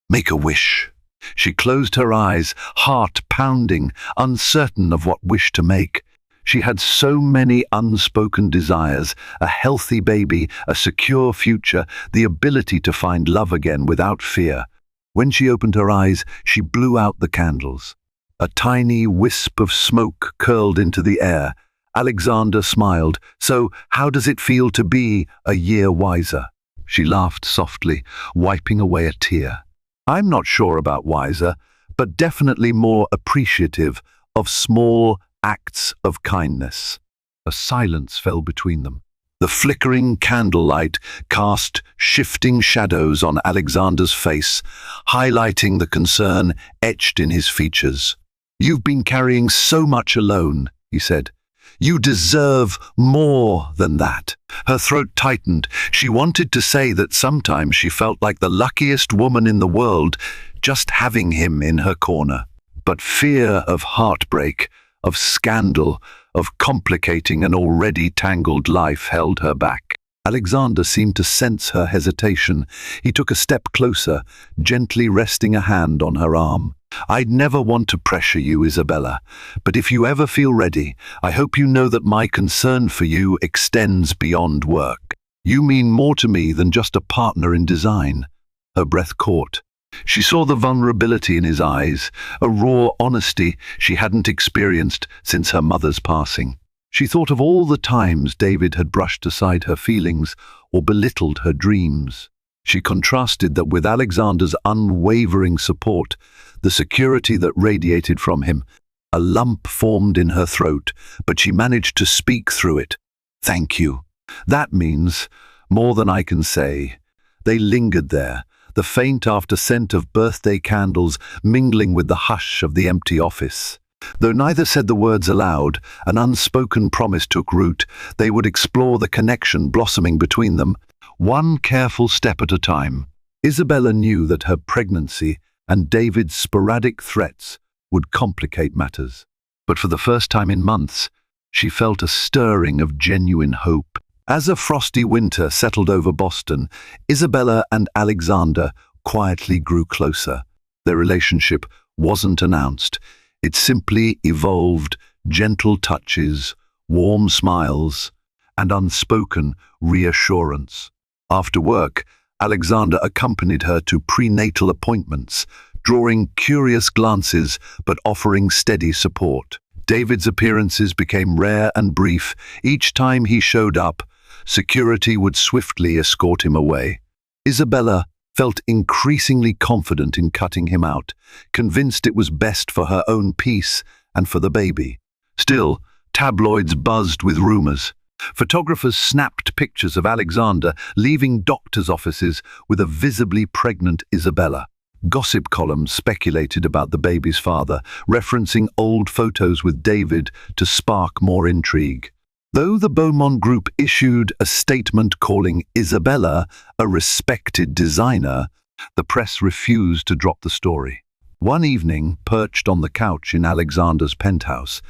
"Make a wish." She closed her eyes, heart pounding, uncertain of what wish to make. She had so many unspoken desires, a healthy baby, a secure future, the ability to find love again without fear. When she opened her eyes, she blew out the candles. A tiny wisp of smoke curled into the air. Alexander smiled. "So, how does it feel to be a year wiser?" She laughed softly, wiping away a tear. "I'm not sure about wiser, but definitely more appreciative of small acts of kindness." A silence fell between them. The flickering candlelight cast shifting shadows on Alexander's face, highlighting the concern etched in his features. "You've been carrying so much alone," he said. "You deserve more than that." Her throat tightened. She wanted to say that sometimes she felt like the luckiest woman in the world, just having him in her corner. But fear of heartbreak, of scandal, of complicating an already tangled life held her back. Alexander seemed to sense her hesitation. He took a step closer, gently resting a hand on her arm. "I'd never want to pressure you, Isabella, but if you ever feel ready, I hope you know that my concern for you extends beyond work. You mean more to me than just a partner in design." Her breath caught. She saw the vulnerability in his eyes, a raw honesty she hadn't experienced since her mother's passing. She thought of all the times David had brushed aside her feelings or belittled her dreams. She contrasted that with Alexander's unwavering support, the security that radiated from him. A lump formed in her throat, but she managed to speak through it. "Thank you. That means more than I can say." They lingered there, the faint after scent of birthday candles mingling with the hush of the empty office. Though neither said the words aloud, an unspoken promise took root. They would explore the connection blossoming between them, one careful step at a time. Isabella knew that her pregnancy and David's sporadic threats would complicate matters. But for the first time in months, she felt a stirring of genuine hope. As a frosty winter settled over Boston, Isabella and Alexander quietly grew closer. Their relationship wasn't announced. It simply evolved, gentle touches, warm smiles, and unspoken reassurance. After work, Alexander accompanied her to prenatal appointments, drawing curious glances but offering steady support. David's appearances became rare and brief. Each time he showed up, security would swiftly escort him away. Isabella felt increasingly confident in cutting him out, convinced it was best for her own peace and for the baby. Still, tabloids buzzed with rumors. Photographers snapped pictures of Alexander leaving doctors' offices with a visibly pregnant Isabella. Gossip columns speculated about the baby's father, referencing old photos with David to spark more intrigue. Though the Beaumont Group issued a statement calling Isabella a respected designer, the press refused to drop the story. One evening, perched on the couch in Alexander's penthouse,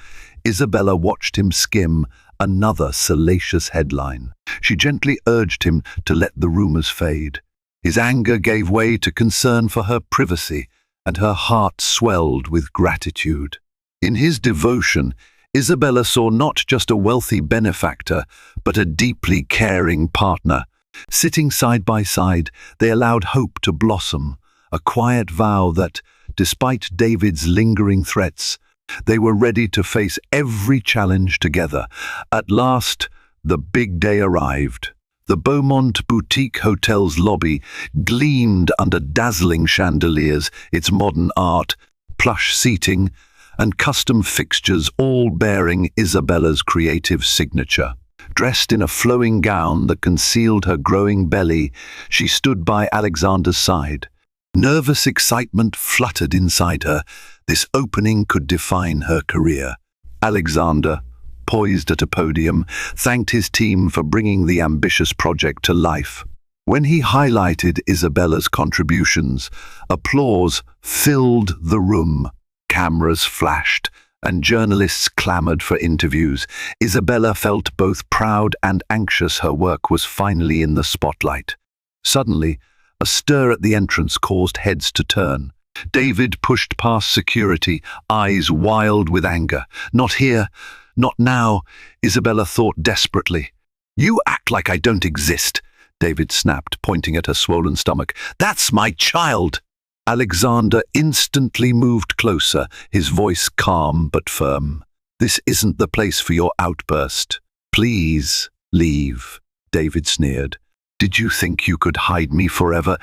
Isabella watched him skim another salacious headline. She gently urged him to let the rumors fade. His anger gave way to concern for her privacy, and her heart swelled with gratitude. In his devotion, Isabella saw not just a wealthy benefactor, but a deeply caring partner. Sitting side by side, they allowed hope to blossom, a quiet vow that, despite David's lingering threats, they were ready to face every challenge together. At last, the big day arrived. The Beaumont Boutique Hotel's lobby gleamed under dazzling chandeliers, its modern art, plush seating, and custom fixtures all bearing Isabella's creative signature. Dressed in a flowing gown that concealed her growing belly, she stood by Alexander's side. Nervous excitement fluttered inside her. This opening could define her career. Alexander, poised at a podium, thanked his team for bringing the ambitious project to life. When he highlighted Isabella's contributions, applause filled the room. Cameras flashed, and journalists clamored for interviews. Isabella felt both proud and anxious her work was finally in the spotlight. Suddenly, a stir at the entrance caused heads to turn. David pushed past security, eyes wild with anger. "Not here, not now," Isabella thought desperately. "You act like I don't exist," David snapped, pointing at her swollen stomach. "That's my child." Alexander instantly moved closer, his voice calm but firm. "This isn't the place for your outburst. Please leave," David sneered. "Did you think you could hide me forever,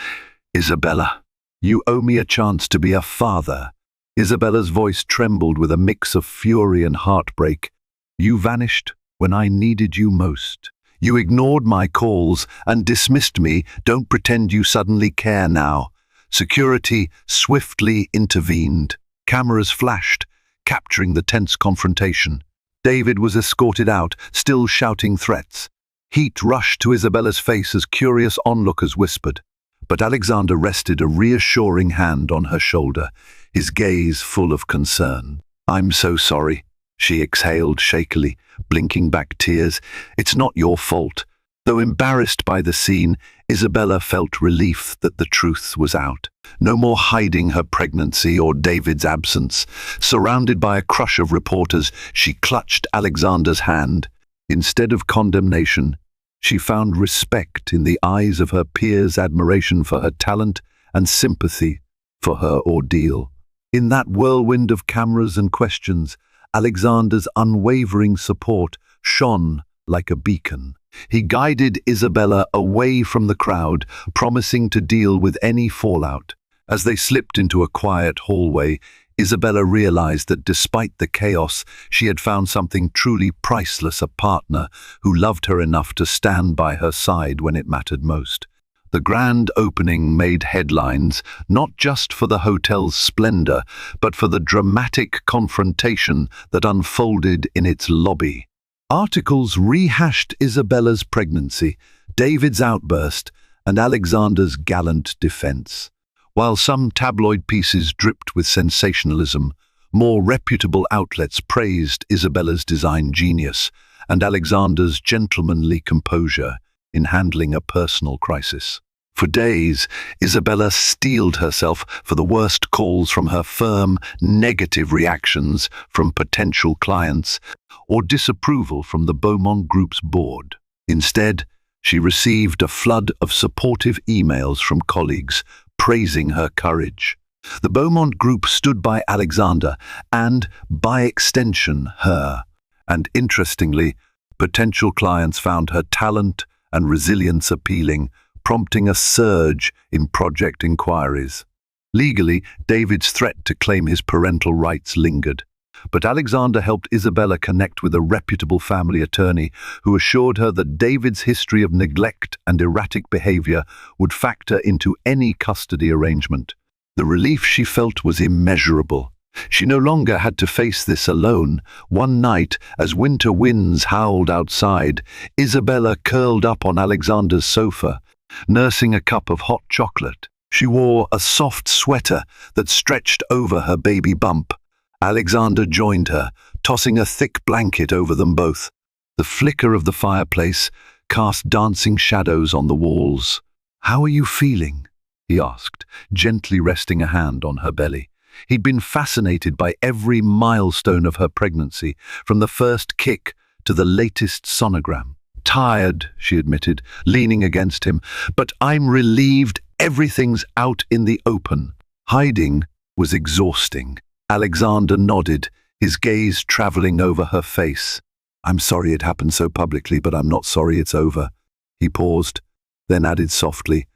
Isabella? You owe me a chance to be a father." Isabella's voice trembled with a mix of fury and heartbreak. "You vanished when I needed you most. You ignored my calls and dismissed me. Don't pretend you suddenly care now." Security swiftly intervened. Cameras flashed, capturing the tense confrontation. David was escorted out, still shouting threats. Heat rushed to Isabella's face as curious onlookers whispered. But Alexander rested a reassuring hand on her shoulder, his gaze full of concern. "I'm so sorry," she exhaled shakily, blinking back tears. "It's not your fault." Though embarrassed by the scene, Isabella felt relief that the truth was out. No more hiding her pregnancy or David's absence. Surrounded by a crush of reporters, she clutched Alexander's hand. Instead of condemnation, she found respect in the eyes of her peers, admiration for her talent, and sympathy for her ordeal. In that whirlwind of cameras and questions, Alexander's unwavering support shone like a beacon. He guided Isabella away from the crowd, promising to deal with any fallout. As they slipped into a quiet hallway, Isabella realized that despite the chaos, she had found something truly priceless, a partner who loved her enough to stand by her side when it mattered most. The grand opening made headlines, not just for the hotel's splendor, but for the dramatic confrontation that unfolded in its lobby. Articles rehashed Isabella's pregnancy, David's outburst, and Alexander's gallant defense. While some tabloid pieces dripped with sensationalism, more reputable outlets praised Isabella's design genius and Alexander's gentlemanly composure in handling a personal crisis. For days, Isabella steeled herself for the worst calls from her firm, negative reactions from potential clients, or disapproval from the Beaumont Group's board. Instead, she received a flood of supportive emails from colleagues praising her courage. The Beaumont Group stood by Alexander and, by extension, her. And interestingly, potential clients found her talent and resilience appealing, prompting a surge in project inquiries. Legally, David's threat to claim his parental rights lingered, but Alexander helped Isabella connect with a reputable family attorney who assured her that David's history of neglect and erratic behavior would factor into any custody arrangement. The relief she felt was immeasurable. She no longer had to face this alone. One night, as winter winds howled outside, Isabella curled up on Alexander's sofa, nursing a cup of hot chocolate. She wore a soft sweater that stretched over her baby bump. Alexander joined her, tossing a thick blanket over them both. The flicker of the fireplace cast dancing shadows on the walls. "How are you feeling?" he asked, gently resting a hand on her belly. He'd been fascinated by every milestone of her pregnancy, from the first kick to the latest sonogram. "Tired," she admitted, leaning against him, "but I'm relieved everything's out in the open." Hiding was exhausting. Alexander nodded, his gaze traveling over her face. "I'm sorry it happened so publicly, but I'm not sorry it's over." He paused, then added softly,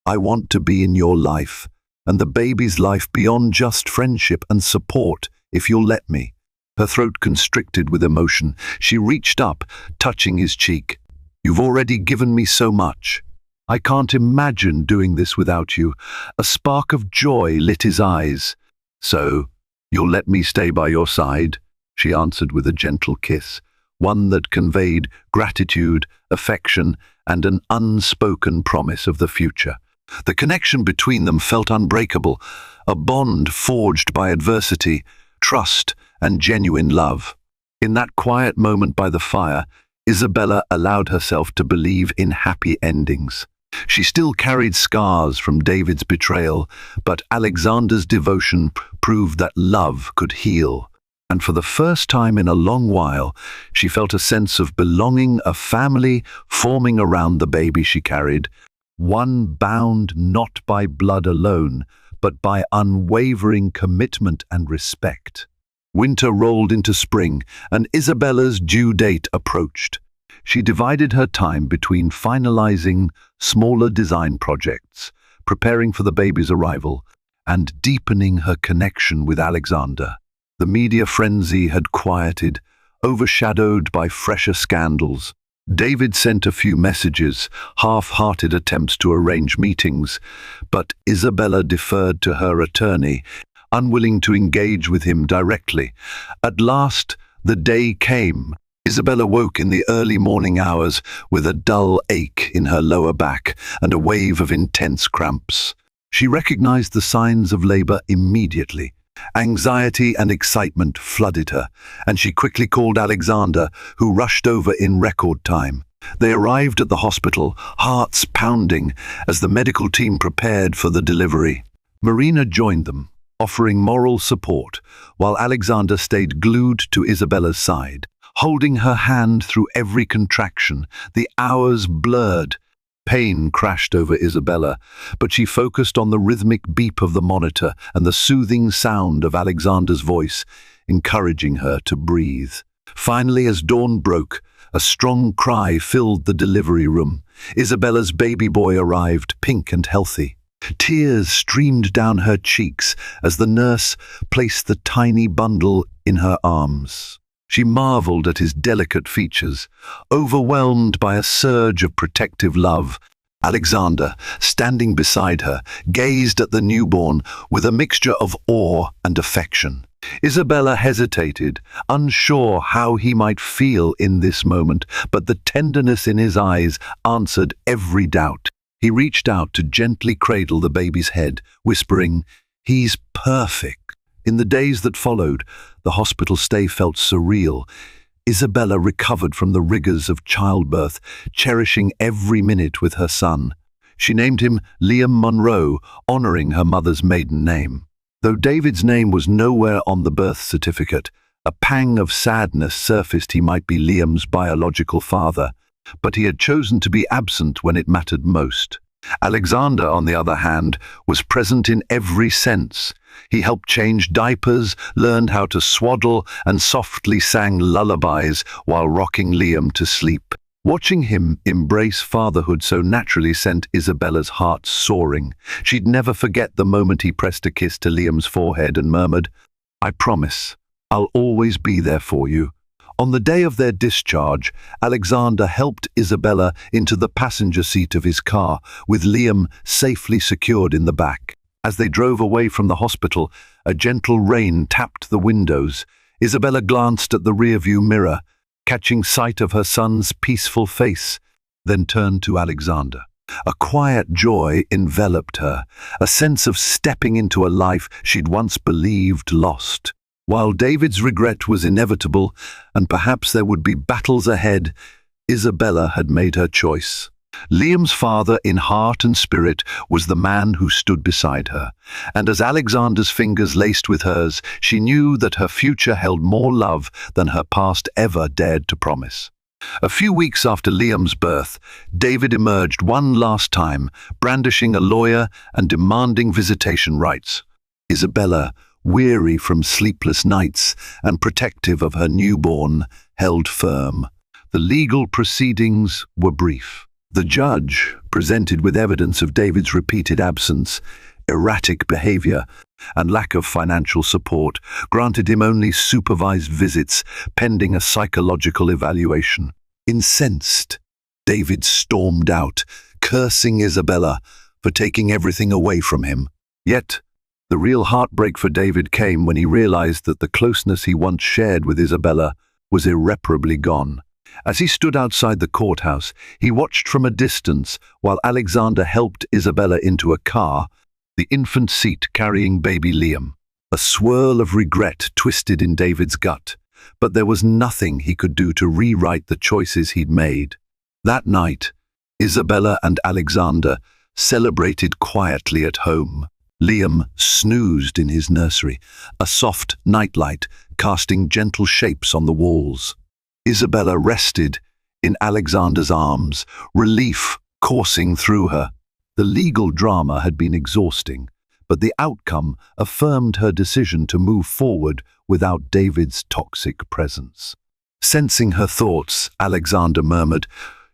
"I want to be in your life, and the baby's life beyond just friendship and support, if you'll let me." Her throat constricted with emotion. She reached up, touching his cheek. "You've already given me so much. I can't imagine doing this without you." A spark of joy lit his eyes. "So, you'll let me stay by your side?" she answered with a gentle kiss, one that conveyed gratitude, affection, and an unspoken promise of the future. The connection between them felt unbreakable, a bond forged by adversity, trust, and genuine love. In that quiet moment by the fire, Isabella allowed herself to believe in happy endings. She still carried scars from David's betrayal, but Alexander's devotion proved that love could heal. And for the first time in a long while, she felt a sense of belonging, a family forming around the baby she carried, one bound not by blood alone, but by unwavering commitment and respect. Winter rolled into spring, and Isabella's due date approached. She divided her time between finalizing smaller design projects, preparing for the baby's arrival, and deepening her connection with Alexander. The media frenzy had quieted, overshadowed by fresher scandals. David sent a few messages, half-hearted attempts to arrange meetings, but Isabella deferred to her attorney, unwilling to engage with him directly. At last, the day came. Isabella woke in the early morning hours with a dull ache in her lower back and a wave of intense cramps. She recognized the signs of labor immediately. Anxiety and excitement flooded her, and she quickly called Alexander, who rushed over in record time. They arrived at the hospital, hearts pounding, as the medical team prepared for the delivery. Marina joined them, offering moral support, while Alexander stayed glued to Isabella's side, holding her hand through every contraction. The hours blurred. Pain crashed over Isabella, but she focused on the rhythmic beep of the monitor and the soothing sound of Alexander's voice, encouraging her to breathe. Finally, as dawn broke, a strong cry filled the delivery room. Isabella's baby boy arrived, pink and healthy. Tears streamed down her cheeks as the nurse placed the tiny bundle in her arms. She marveled at his delicate features, overwhelmed by a surge of protective love. Alexander, standing beside her, gazed at the newborn with a mixture of awe and affection. Isabella hesitated, unsure how he might feel in this moment, but the tenderness in his eyes answered every doubt. He reached out to gently cradle the baby's head, whispering, "He's perfect." In the days that followed, the hospital stay felt surreal. Isabella recovered from the rigors of childbirth, cherishing every minute with her son. She named him Liam Monroe, honoring her mother's maiden name. Though David's name was nowhere on the birth certificate, a pang of sadness surfaced. He might be Liam's biological father, but he had chosen to be absent when it mattered most. Alexander, on the other hand, was present in every sense. He helped change diapers, learned how to swaddle, and softly sang lullabies while rocking Liam to sleep. Watching him embrace fatherhood so naturally sent Isabella's heart soaring. She'd never forget the moment he pressed a kiss to Liam's forehead and murmured, "I promise, I'll always be there for you." On the day of their discharge, Alexander helped Isabella into the passenger seat of his car, with Liam safely secured in the back. As they drove away from the hospital, a gentle rain tapped the windows. Isabella glanced at the rearview mirror, catching sight of her son's peaceful face, then turned to Alexander. A quiet joy enveloped her, a sense of stepping into a life she'd once believed lost. While David's regret was inevitable, and perhaps there would be battles ahead, Isabella had made her choice. Liam's father, in heart and spirit, was the man who stood beside her, and as Alexander's fingers laced with hers, she knew that her future held more love than her past ever dared to promise. A few weeks after Liam's birth, David emerged one last time, brandishing a lawyer and demanding visitation rights. Isabella, weary from sleepless nights and protective of her newborn, held firm. The legal proceedings were brief. The judge, presented with evidence of David's repeated absence, erratic behavior, and lack of financial support, granted him only supervised visits pending a psychological evaluation. Incensed, David stormed out, cursing Isabella for taking everything away from him. Yet, the real heartbreak for David came when he realized that the closeness he once shared with Isabella was irreparably gone. As he stood outside the courthouse, he watched from a distance while Alexander helped Isabella into a car, the infant seat carrying baby Liam. A swirl of regret twisted in David's gut, but there was nothing he could do to rewrite the choices he'd made. That night, Isabella and Alexander celebrated quietly at home. Liam snoozed in his nursery, a soft nightlight casting gentle shapes on the walls. Isabella rested in Alexander's arms, relief coursing through her. The legal drama had been exhausting, but the outcome affirmed her decision to move forward without David's toxic presence. Sensing her thoughts, Alexander murmured,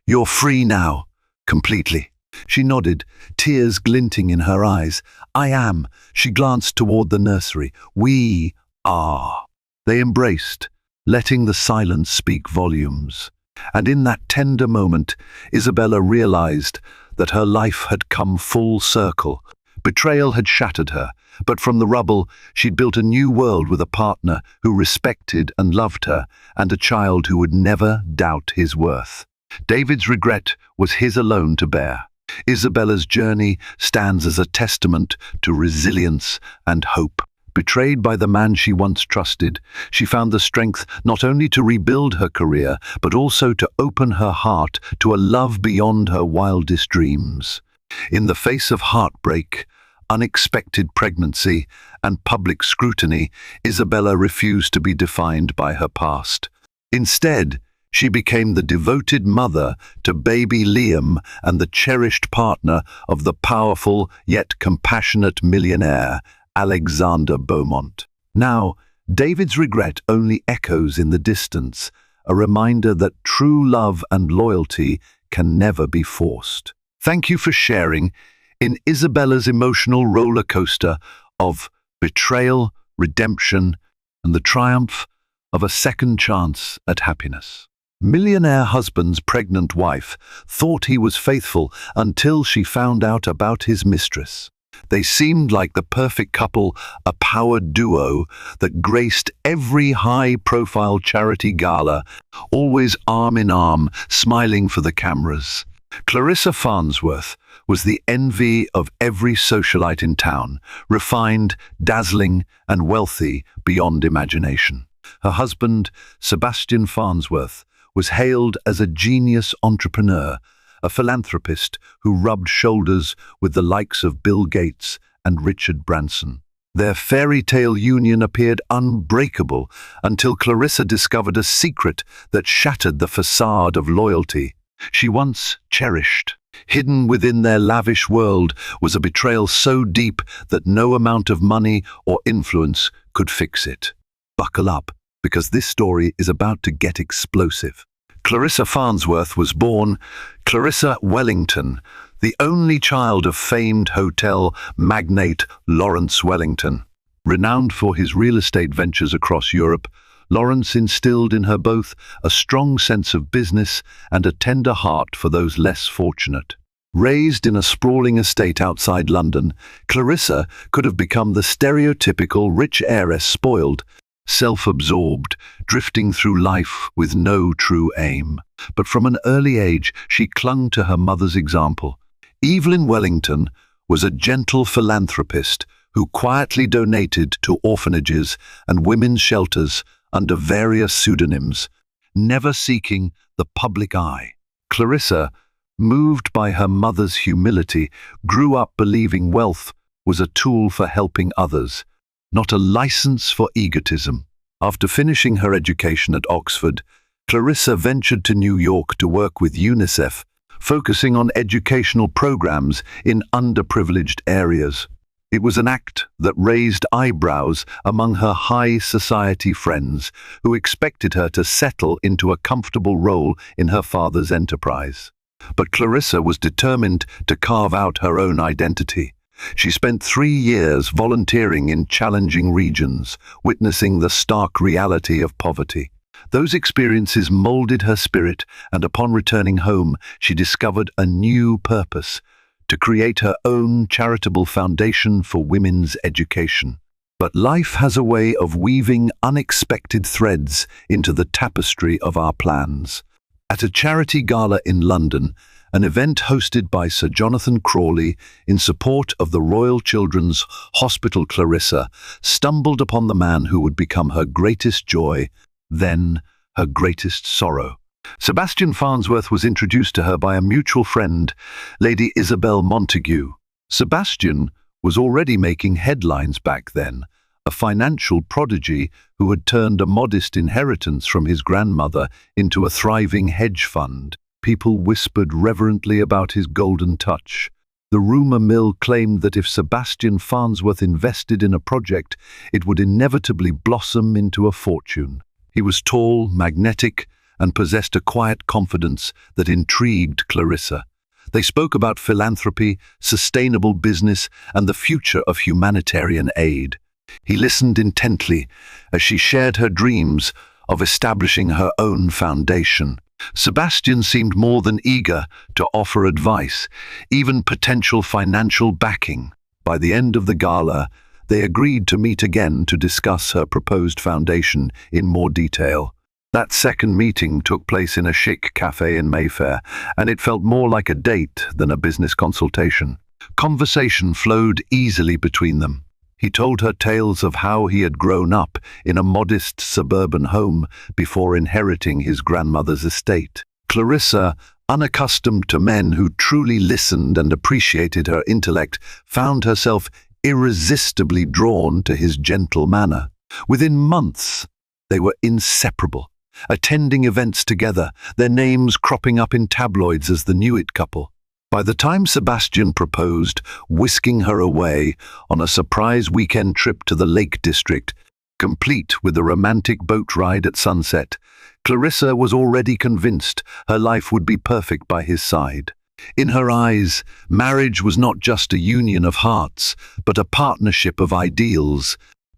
"You're free now, completely." She nodded, tears glinting in her eyes. "I am." She glanced toward the nursery. "We are." They embraced, letting the silence speak volumes. And in that tender moment, Isabella realized that her life had come full circle. Betrayal had shattered her, but from the rubble, she'd built a new world with a partner who respected and loved her, and a child who would never doubt his worth. David's regret was his alone to bear. Isabella's journey stands as a testament to resilience and hope. Betrayed by the man she once trusted, she found the strength not only to rebuild her career, but also to open her heart to a love beyond her wildest dreams. In the face of heartbreak, unexpected pregnancy, and public scrutiny, Isabella refused to be defined by her past. Instead, she became the devoted mother to baby Liam and the cherished partner of the powerful yet compassionate millionaire, Alexander Beaumont. Now, David's regret only echoes in the distance, a reminder that true love and loyalty can never be forced. Thank you for sharing in Isabella's emotional roller coaster of betrayal, redemption, and the triumph of a second chance at happiness. Millionaire husband's pregnant wife thought he was faithful until she found out about his mistress. They seemed like the perfect couple, a power duo that graced every high-profile charity gala, always arm in arm, smiling for the cameras. Clarissa Farnsworth was the envy of every socialite in town, refined, dazzling, and wealthy beyond imagination. Her husband, Sebastian Farnsworth, was hailed as a genius entrepreneur, a philanthropist who rubbed shoulders with the likes of Bill Gates and Richard Branson. Their fairy tale union appeared unbreakable until Clarissa discovered a secret that shattered the facade of loyalty she once cherished. Hidden within their lavish world was a betrayal so deep that no amount of money or influence could fix it. Buckle up, because this story is about to get explosive. Clarissa Farnsworth was born Clarissa Wellington, the only child of famed hotel magnate Lawrence Wellington. Renowned for his real estate ventures across Europe, Lawrence instilled in her both a strong sense of business and a tender heart for those less fortunate. Raised in a sprawling estate outside London, Clarissa could have become the stereotypical rich heiress, spoiled, self-absorbed, drifting through life with no true aim. But from an early age, she clung to her mother's example. Evelyn Wellington was a gentle philanthropist who quietly donated to orphanages and women's shelters under various pseudonyms, never seeking the public eye. Clarissa, moved by her mother's humility, grew up believing wealth was a tool for helping others, not a license for egotism. After finishing her education at Oxford, Clarissa ventured to New York to work with UNICEF, focusing on educational programs in underprivileged areas. It was an act that raised eyebrows among her high society friends, who expected her to settle into a comfortable role in her father's enterprise. But Clarissa was determined to carve out her own identity. She spent 3 years volunteering in challenging regions, witnessing the stark reality of poverty. Those experiences molded her spirit, and upon returning home, she discovered a new purpose: to create her own charitable foundation for women's education. But life has a way of weaving unexpected threads into the tapestry of our plans. At a charity gala in London, an event hosted by Sir Jonathan Crawley in support of the Royal Children's Hospital, Clarissa stumbled upon the man who would become her greatest joy, then her greatest sorrow. Sebastian Farnsworth was introduced to her by a mutual friend, Lady Isabel Montague. Sebastian was already making headlines back then, a financial prodigy who had turned a modest inheritance from his grandmother into a thriving hedge fund. People whispered reverently about his golden touch. The rumor mill claimed that if Sebastian Farnsworth invested in a project, it would inevitably blossom into a fortune. He was tall, magnetic, and possessed a quiet confidence that intrigued Clarissa. They spoke about philanthropy, sustainable business, and the future of humanitarian aid. He listened intently as she shared her dreams of establishing her own foundation. Sebastian seemed more than eager to offer advice, even potential financial backing. By the end of the gala, they agreed to meet again to discuss her proposed foundation in more detail. That second meeting took place in a chic cafe in Mayfair, and it felt more like a date than a business consultation. Conversation flowed easily between them. He told her tales of how he had grown up in a modest suburban home before inheriting his grandmother's estate. Clarissa, unaccustomed to men who truly listened and appreciated her intellect, found herself irresistibly drawn to his gentle manner. Within months, they were inseparable, attending events together, their names cropping up in tabloids as the Knew It couple. By the time Sebastian proposed, whisking her away on a surprise weekend trip to the Lake District, Complete with a romantic boat ride at sunset, Clarissa was already convinced her life would be perfect by his side. In her eyes, marriage was not just a union of hearts, but a partnership of ideals,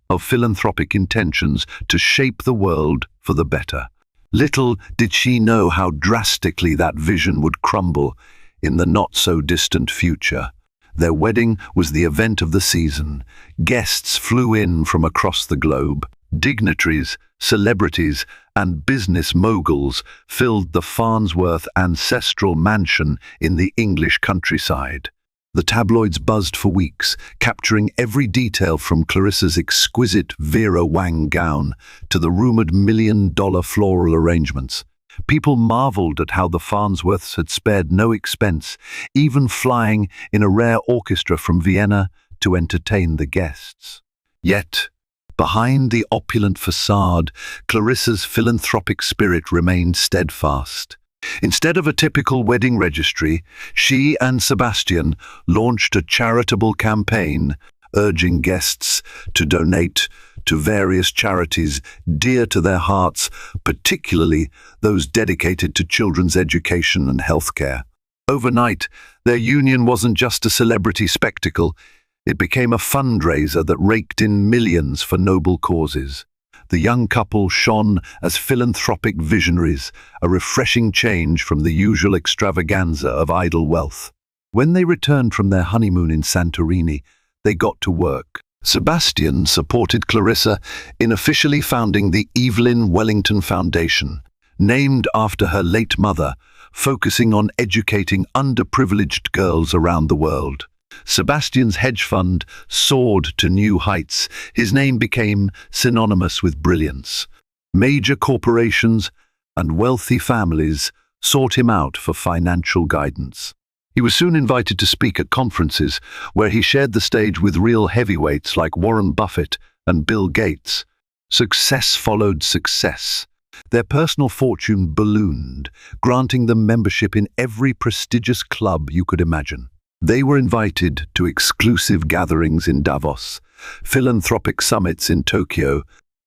of philanthropic intentions to shape the world for the better. Little did she know how drastically that vision would crumble in the not-so-distant future. Their wedding was the event of the season. Guests flew in from across the globe. Dignitaries, celebrities, and business moguls filled the Farnsworth ancestral mansion in the English countryside. The tabloids buzzed for weeks, capturing every detail from Clarissa's exquisite Vera Wang gown to the rumored $1 million floral arrangements. People marveled at how the Farnsworths had spared no expense, even flying in a rare orchestra from Vienna to entertain the guests. Yet, behind the opulent facade, Clarissa's philanthropic spirit remained steadfast. Instead of a typical wedding registry, she and Sebastian launched a charitable campaign, urging guests to donate to various charities dear to their hearts, particularly those dedicated to children's education and healthcare. Overnight, their union wasn't just a celebrity spectacle, it became a fundraiser that raked in millions for noble causes. The young couple shone as philanthropic visionaries, a refreshing change from the usual extravaganza of idle wealth. When they returned from their honeymoon in Santorini, they got to work. Sebastian supported Clarissa in officially founding the Evelyn Wellington Foundation, named after her late mother, focusing on educating underprivileged girls around the world. Sebastian's hedge fund soared to new heights. His name became synonymous with brilliance. Major corporations and wealthy families sought him out for financial guidance. He was soon invited to speak at conferences where he shared the stage with real heavyweights like Warren Buffett and Bill Gates. Success followed success. Their personal fortune ballooned, granting them membership in every prestigious club you could imagine. They were invited to exclusive gatherings in Davos, philanthropic summits in Tokyo,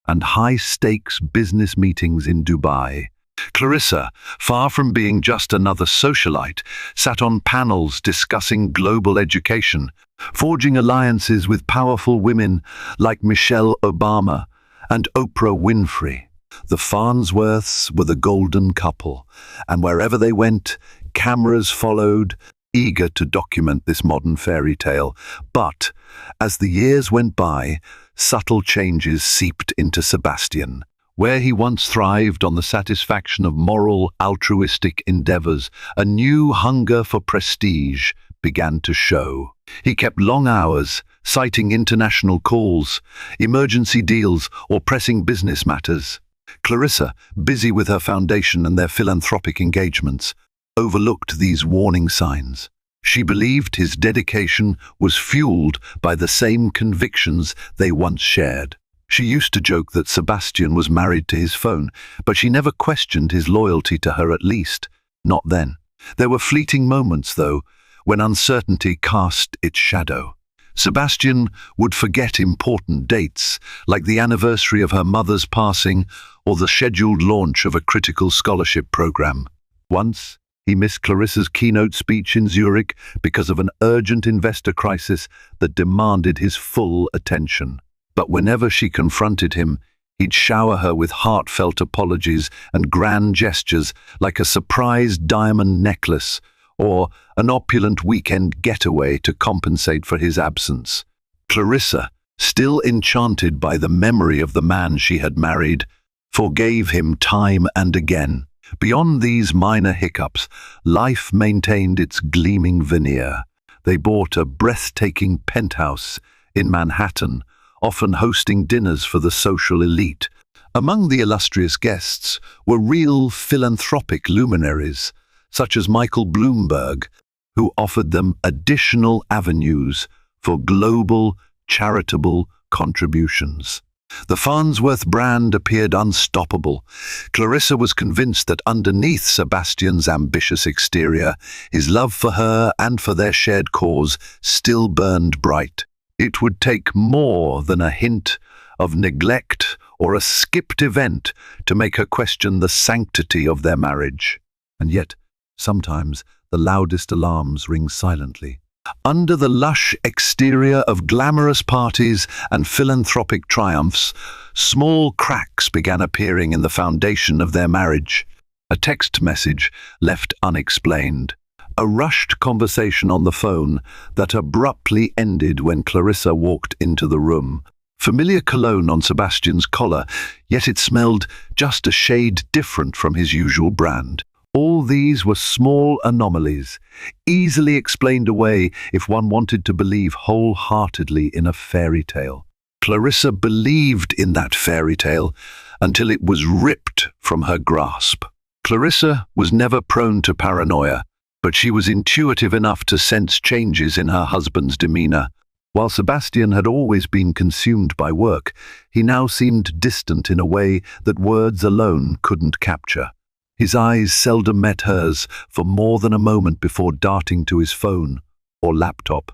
and high-stakes business meetings in Dubai. Clarissa, far from being just another socialite, sat on panels discussing global education, forging alliances with powerful women like Michelle Obama and Oprah Winfrey. The Farnsworths were the golden couple, and wherever they went, cameras followed, eager to document this modern fairy tale. But, as the years went by, subtle changes seeped into Sebastian. Where he once thrived on the satisfaction of moral, altruistic endeavors, a new hunger for prestige began to show. He kept long hours, citing international calls, emergency deals, or pressing business matters. Clarissa, busy with her foundation and their philanthropic engagements, overlooked these warning signs. She believed his dedication was fueled by the same convictions they once shared. She used to joke that Sebastian was married to his phone, but she never questioned his loyalty to her, at least not then. There were fleeting moments, though, when uncertainty cast its shadow. Sebastian would forget important dates, like the anniversary of her mother's passing or the scheduled launch of a critical scholarship program. Once, he missed Clarissa's keynote speech in Zurich because of an urgent investor crisis that demanded his full attention. But whenever she confronted him, he'd shower her with heartfelt apologies and grand gestures like a surprise diamond necklace or an opulent weekend getaway to compensate for his absence. Clarissa, still enchanted by the memory of the man she had married, forgave him time and again. Beyond these minor hiccups, life maintained its gleaming veneer. They bought a breathtaking penthouse in Manhattan, often hosting dinners for the social elite. Among the illustrious guests were real philanthropic luminaries, such as Michael Bloomberg, who offered them additional avenues for global charitable contributions. The Farnsworth brand appeared unstoppable. Clarissa was convinced that underneath Sebastian's ambitious exterior, his love for her and for their shared cause still burned bright. It would take more than a hint of neglect or a skipped event to make her question the sanctity of their marriage. And yet, sometimes the loudest alarms ring silently. Under the lush exterior of glamorous parties and philanthropic triumphs, small cracks began appearing in the foundation of their marriage. A text message left unexplained. A rushed conversation on the phone that abruptly ended when Clarissa walked into the room. Familiar cologne on Sebastian's collar, yet it smelled just a shade different from his usual brand. All these were small anomalies, easily explained away if one wanted to believe wholeheartedly in a fairy tale. Clarissa believed in that fairy tale until it was ripped from her grasp. Clarissa was never prone to paranoia, but she was intuitive enough to sense changes in her husband's demeanor. While Sebastian had always been consumed by work, he now seemed distant in a way that words alone couldn't capture. His eyes seldom met hers for more than a moment before darting to his phone or laptop.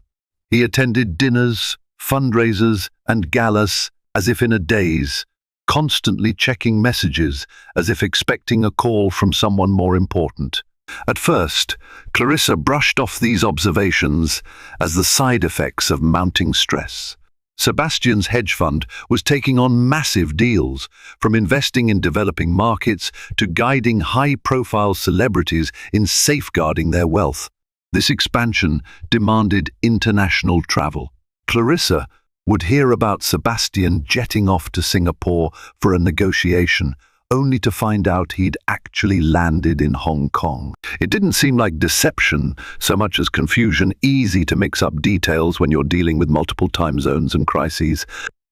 He attended dinners, fundraisers, and galas as if in a daze, constantly checking messages as if expecting a call from someone more important. At first, Clarissa brushed off these observations as the side effects of mounting stress. Sebastian's hedge fund was taking on massive deals, from investing in developing markets to guiding high-profile celebrities in safeguarding their wealth. This expansion demanded international travel. Clarissa would hear about Sebastian jetting off to Singapore for a negotiation, only to find out he'd actually landed in Hong Kong. It didn't seem like deception so much as confusion, easy to mix up details when you're dealing with multiple time zones and crises.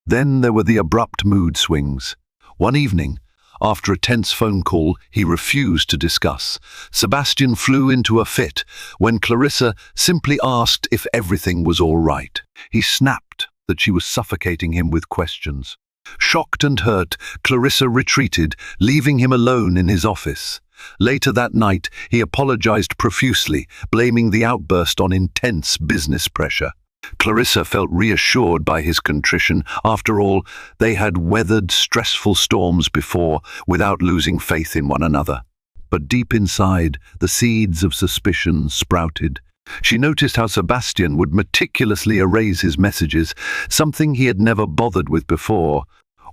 Then there were the abrupt mood swings. One evening, after a tense phone call he refused to discuss, Sebastian flew into a fit when Clarissa simply asked if everything was all right. He snapped that she was suffocating him with questions. Shocked and hurt, Clarissa retreated, leaving him alone in his office. Later that night, he apologized profusely, blaming the outburst on intense business pressure. Clarissa felt reassured by his contrition. After all, they had weathered stressful storms before without losing faith in one another. But deep inside, the seeds of suspicion sprouted. She noticed how Sebastian would meticulously erase his messages, something he had never bothered with before,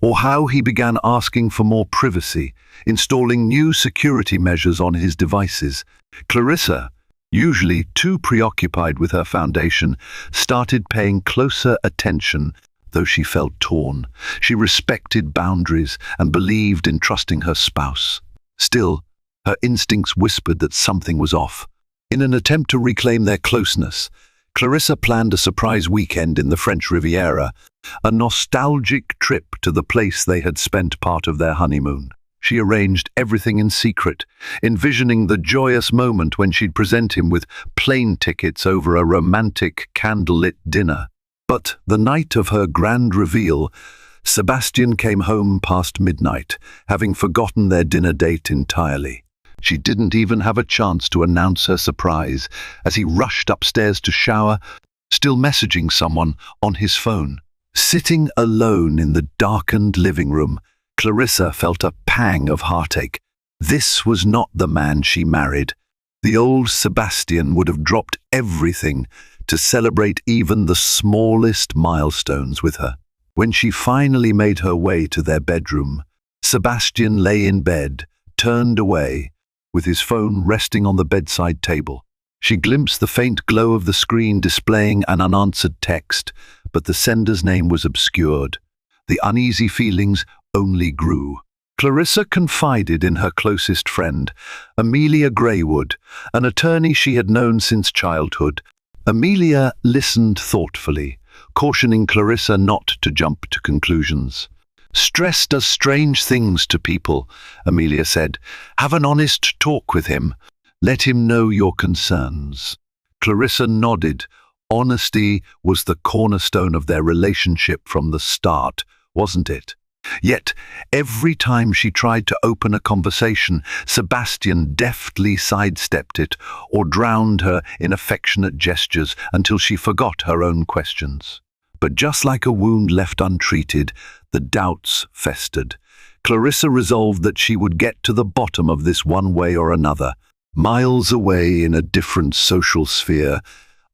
or how he began asking for more privacy, installing new security measures on his devices. Clarissa, usually too preoccupied with her foundation, started paying closer attention, though she felt torn. She respected boundaries and believed in trusting her spouse. Still, her instincts whispered that something was off. In an attempt to reclaim their closeness, Clarissa planned a surprise weekend in the French Riviera, a nostalgic trip to the place they had spent part of their honeymoon. She arranged everything in secret, envisioning the joyous moment when she'd present him with plane tickets over a romantic candlelit dinner. But the night of her grand reveal, Sebastian came home past midnight, having forgotten their dinner date entirely. She didn't even have a chance to announce her surprise as he rushed upstairs to shower, still messaging someone on his phone. Sitting alone in the darkened living room, Clarissa felt a pang of heartache. This was not the man she married. The old Sebastian would have dropped everything to celebrate even the smallest milestones with her. When she finally made her way to their bedroom, Sebastian lay in bed, turned away, with his phone resting on the bedside table. She glimpsed the faint glow of the screen displaying an unanswered text, but the sender's name was obscured. The uneasy feelings only grew. Clarissa confided in her closest friend, Amelia Greywood, an attorney she had known since childhood. Amelia listened thoughtfully, cautioning Clarissa not to jump to conclusions. "Stress does strange things to people," Amelia said. "Have an honest talk with him. Let him know your concerns." Clarissa nodded. Honesty was the cornerstone of their relationship from the start, wasn't it? Yet, every time she tried to open a conversation, Sebastian deftly sidestepped it or drowned her in affectionate gestures until she forgot her own questions. But just like a wound left untreated, The doubts festered. Clarissa resolved that she would get to the bottom of this one way or another. Miles away in a different social sphere,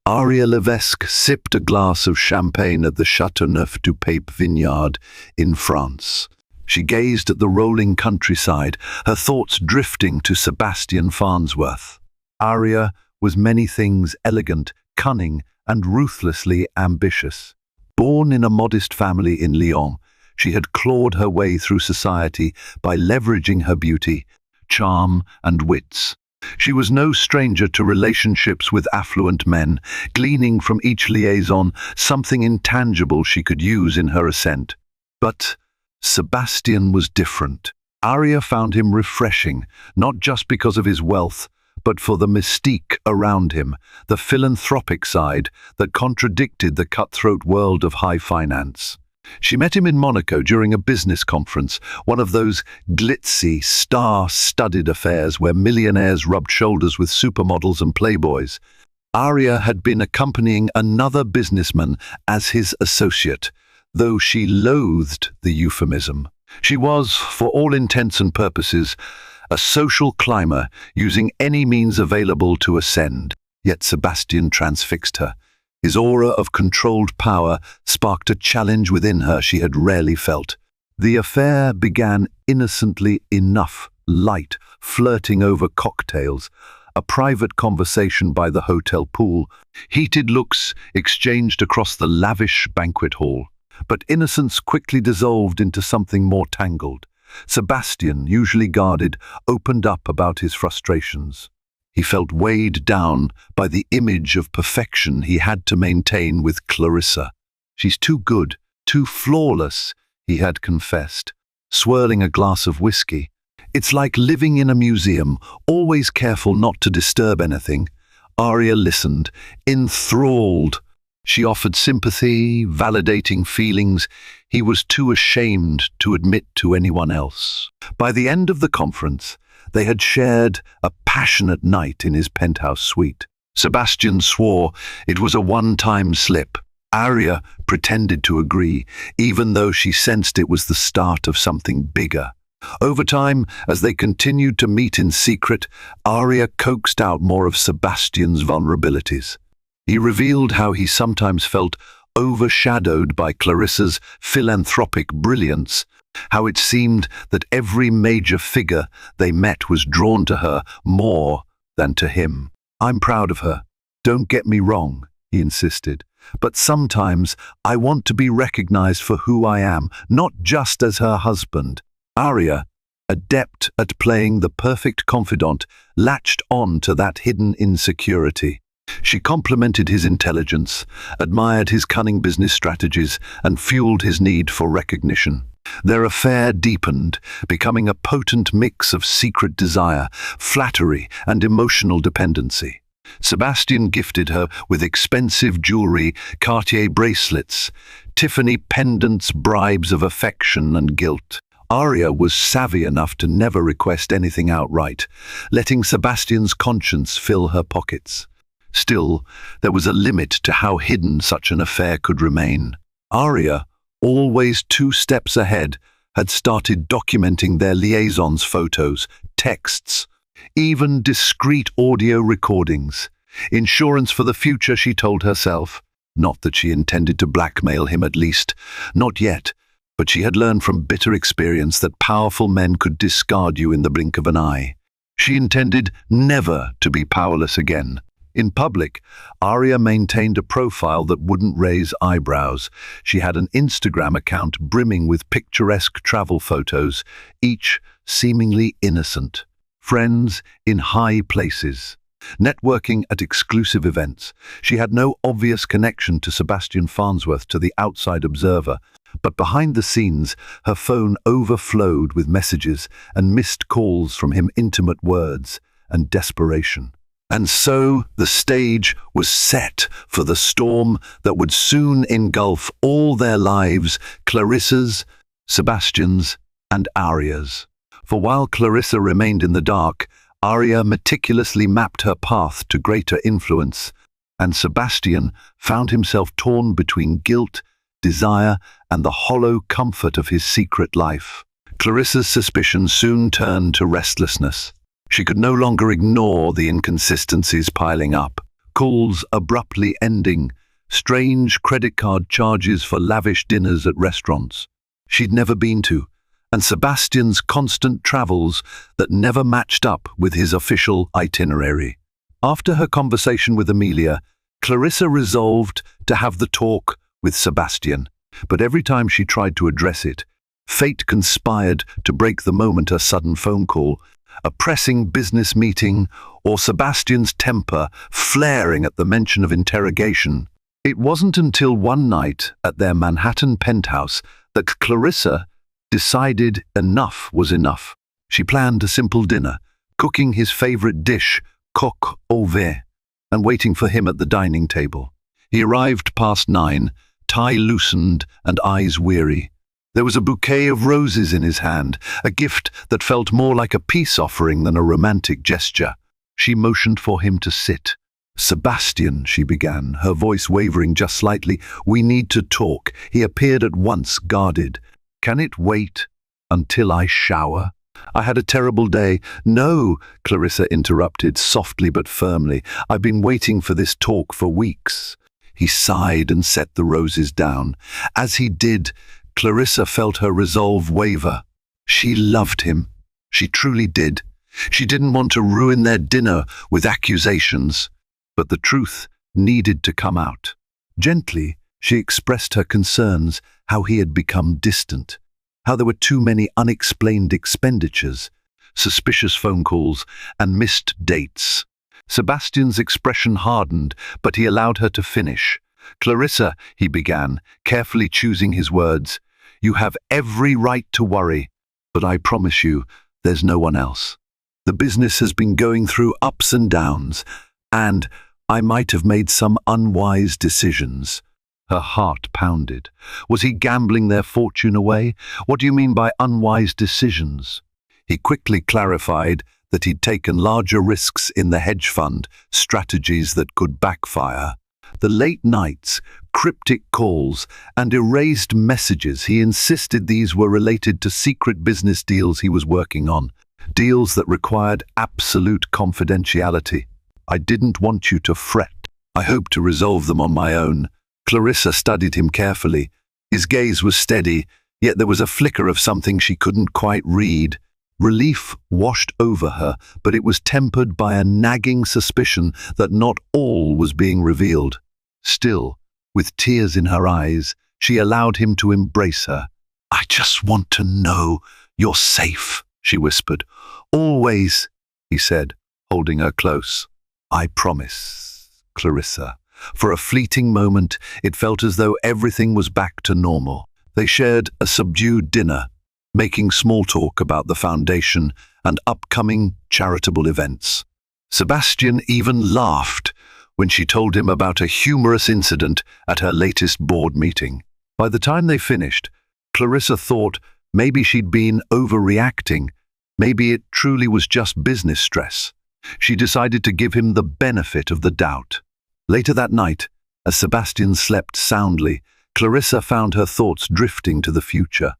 Aria Levesque sipped a glass of champagne at the Châteauneuf-du-Pape vineyard in France. She gazed at the rolling countryside, her thoughts drifting to Sebastian Farnsworth. Aria was many things: elegant, cunning, and ruthlessly ambitious. Born in a modest family in Lyon, she had clawed her way through society by leveraging her beauty, charm, and wits. She was no stranger to relationships with affluent men, gleaning from each liaison something intangible she could use in her ascent. But Sebastian was different. Aria found him refreshing, not just because of his wealth, but for the mystique around him, the philanthropic side that contradicted the cutthroat world of high finance. She met him in Monaco during a business conference, one of those glitzy, star-studded affairs where millionaires rubbed shoulders with supermodels and playboys. Aria had been accompanying another businessman as his associate, though she loathed the euphemism. She was, for all intents and purposes, a social climber using any means available to ascend. Yet Sebastian transfixed her. His aura of controlled power sparked a challenge within her she had rarely felt. The affair began innocently enough, light, flirting over cocktails, a private conversation by the hotel pool, heated looks exchanged across the lavish banquet hall. But innocence quickly dissolved into something more tangled. Sebastian, usually guarded, opened up about his frustrations. He felt weighed down by the image of perfection he had to maintain with Clarissa. "She's too good, too flawless," he had confessed, swirling a glass of whiskey. "It's like living in a museum, always careful not to disturb anything." Aria listened, enthralled. She offered sympathy, validating feelings he was too ashamed to admit to anyone else. By the end of the conference, they had shared a passionate night in his penthouse suite. Sebastian swore it was a one-time slip. Aria pretended to agree, even though she sensed it was the start of something bigger. Over time, as they continued to meet in secret, Aria coaxed out more of Sebastian's vulnerabilities. He revealed how he sometimes felt overshadowed by Clarissa's philanthropic brilliance, how it seemed that every major figure they met was drawn to her more than to him. "I'm proud of her, don't get me wrong," he insisted, "but sometimes I want to be recognized for who I am, not just as her husband." Aria, adept at playing the perfect confidant, latched on to that hidden insecurity. She complimented his intelligence, admired his cunning business strategies, and fueled his need for recognition. Their affair deepened, becoming a potent mix of secret desire, flattery, and emotional dependency. Sebastian gifted her with expensive jewelry, Cartier bracelets, Tiffany pendants, bribes of affection and guilt. Aria was savvy enough to never request anything outright, letting Sebastian's conscience fill her pockets. Still, there was a limit to how hidden such an affair could remain. Aria, always 2 steps ahead, had started documenting their liaisons' photos, texts, even discreet audio recordings. Insurance for the future, she told herself. Not that she intended to blackmail him, at least. Not yet. But she had learned from bitter experience that powerful men could discard you in the blink of an eye. She intended never to be powerless again. In public, Aria maintained a profile that wouldn't raise eyebrows. She had an Instagram account brimming with picturesque travel photos, each seemingly innocent. Friends in high places. Networking at exclusive events. She had no obvious connection to Sebastian Farnsworth to the outside observer, but behind the scenes, her phone overflowed with messages and missed calls from him, intimate words and desperation. And so the stage was set for the storm that would soon engulf all their lives, Clarissa's, Sebastian's, and Aria's. For while Clarissa remained in the dark, Aria meticulously mapped her path to greater influence, and Sebastian found himself torn between guilt desire, and the hollow comfort of his secret life. Clarissa's suspicion soon turned to restlessness. She could no longer ignore the inconsistencies piling up. Calls abruptly ending, strange credit card charges for lavish dinners at restaurants she'd never been to, and Sebastian's constant travels that never matched up with his official itinerary. After her conversation with Amelia, Clarissa resolved to have the talk with Sebastian, but every time she tried to address it, fate conspired to break the moment: a sudden phone call, a pressing business meeting, or Sebastian's temper flaring at the mention of interrogation. It wasn't until one night at their Manhattan penthouse that Clarissa decided enough was enough. She planned a simple dinner, cooking his favorite dish, coq au vin, and waiting for him at the dining table. He arrived past 9, tie loosened and eyes weary. There was a bouquet of roses in his hand, a gift that felt more like a peace offering than a romantic gesture. She motioned for him to sit. "Sebastian," she began, her voice wavering just slightly, "we need to talk." He appeared at once, guarded. "Can it wait until I shower? I had a terrible day." "No," Clarissa interrupted, softly but firmly. "I've been waiting for this talk for weeks." He sighed and set the roses down. As he did, Clarissa felt her resolve waver. She loved him. She truly did. She didn't want to ruin their dinner with accusations. But the truth needed to come out. Gently, she expressed her concerns, how he had become distant, how there were too many unexplained expenditures, suspicious phone calls, and missed dates. Sebastian's expression hardened, but he allowed her to finish. "Clarissa," he began, carefully choosing his words, "you have every right to worry, but I promise you, there's no one else. The business has been going through ups and downs, and I might have made some unwise decisions." Her heart pounded. Was he gambling their fortune away? "What do you mean by unwise decisions?" He quickly clarified that he'd taken larger risks in the hedge fund, strategies that could backfire. The late nights, cryptic calls, and erased messages, he insisted these were related to secret business deals he was working on, deals that required absolute confidentiality. "I didn't want you to fret. I hope to resolve them on my own." Clarissa studied him carefully. His gaze was steady, yet there was a flicker of something she couldn't quite read. Relief washed over her, but it was tempered by a nagging suspicion that not all was being revealed. Still, with tears in her eyes, she allowed him to embrace her. "I just want to know you're safe," she whispered. "Always," he said, holding her close. "I promise, Clarissa." For a fleeting moment, it felt as though everything was back to normal. They shared a subdued dinner, making small talk about the foundation and upcoming charitable events. Sebastian even laughed when she told him about a humorous incident at her latest board meeting. By the time they finished, Clarissa thought maybe she'd been overreacting. Maybe it truly was just business stress. She decided to give him the benefit of the doubt. Later that night, as Sebastian slept soundly, Clarissa found her thoughts drifting to the future.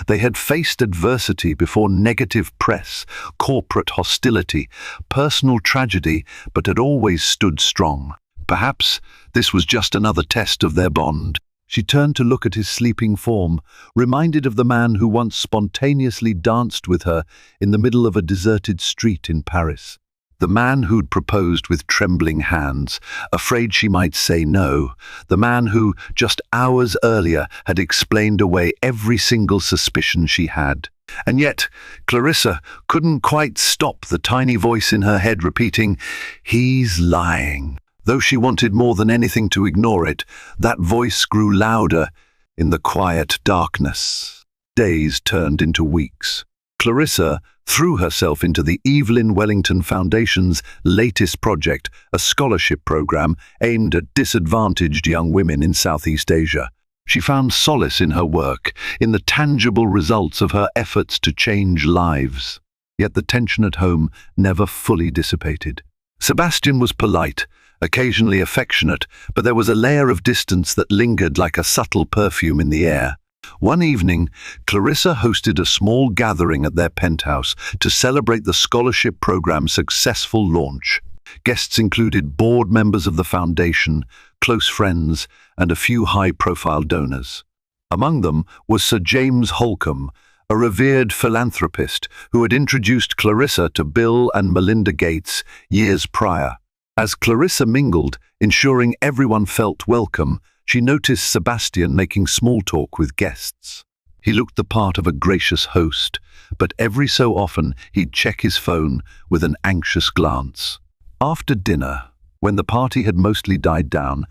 They had faced adversity before: negative press, corporate hostility, personal tragedy, but had always stood strong. Perhaps this was just another test of their bond. She turned to look at his sleeping form, reminded of the man who once spontaneously danced with her in the middle of a deserted street in Paris. The man who'd proposed with trembling hands, afraid she might say no. The man who, just hours earlier, had explained away every single suspicion she had. And yet, Clarissa couldn't quite stop the tiny voice in her head repeating, "He's lying." Though she wanted more than anything to ignore it, that voice grew louder in the quiet darkness. Days turned into weeks. Clarissa threw herself into the Evelyn Wellington Foundation's latest project, a scholarship program aimed at disadvantaged young women in Southeast Asia. She found solace in her work, in the tangible results of her efforts to change lives. Yet the tension at home never fully dissipated. Sebastian was polite, occasionally affectionate, but there was a layer of distance that lingered like a subtle perfume in the air. One evening, Clarissa hosted a small gathering at their penthouse to celebrate the scholarship program's successful launch. Guests included board members of the foundation, close friends, and a few high-profile donors. Among them was Sir James Holcombe, a revered philanthropist who had introduced Clarissa to Bill and Melinda Gates years prior. As Clarissa mingled, ensuring everyone felt welcome, she noticed Sebastian making small talk with guests. He looked the part of a gracious host, but every so often he'd check his phone with an anxious glance. After dinner, when the party had mostly died down,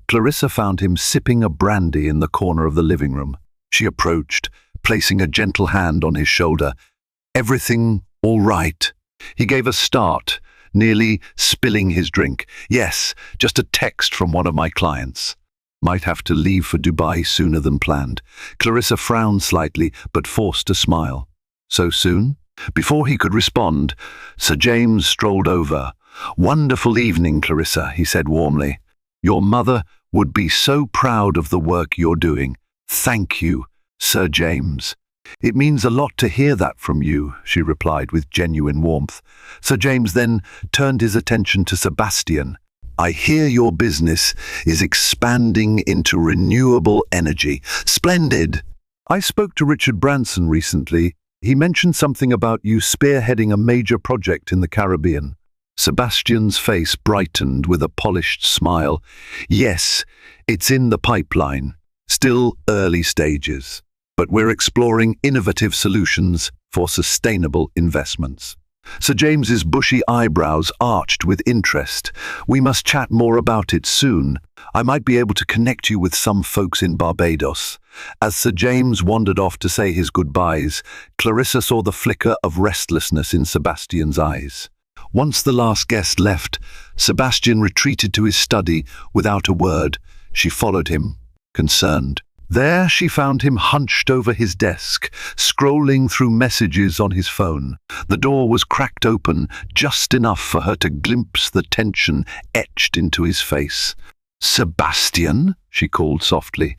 Clarissa found him sipping a brandy in the corner of the living room. She approached, placing a gentle hand on his shoulder. "Everything all right?" He gave a start, nearly spilling his drink. "Yes, just a text from one of my clients. Might have to leave for Dubai sooner than planned." Clarissa frowned slightly, but forced a smile. "So soon?" Before he could respond, Sir James strolled over. "Wonderful evening, Clarissa," he said warmly. "Your mother would be so proud of the work you're doing." "Thank you, Sir James. It means a lot to hear that from you," she replied with genuine warmth. Sir James then turned his attention to Sebastian. "I hear your business is expanding into renewable energy. Splendid. I spoke to Richard Branson recently. He mentioned something about you spearheading a major project in the Caribbean." Sebastian's face brightened with a polished smile. "Yes, it's in the pipeline. Still early stages. But we're exploring innovative solutions for sustainable investments." Sir James's bushy eyebrows arched with interest. "We must chat more about it soon. I might be able to connect you with some folks in Barbados." As Sir James wandered off to say his goodbyes, Clarissa saw the flicker of restlessness in Sebastian's eyes. Once the last guest left, Sebastian retreated to his study without a word. She followed him, concerned. There she found him hunched over his desk, scrolling through messages on his phone. The door was cracked open, just enough for her to glimpse the tension etched into his face. "Sebastian," she called softly,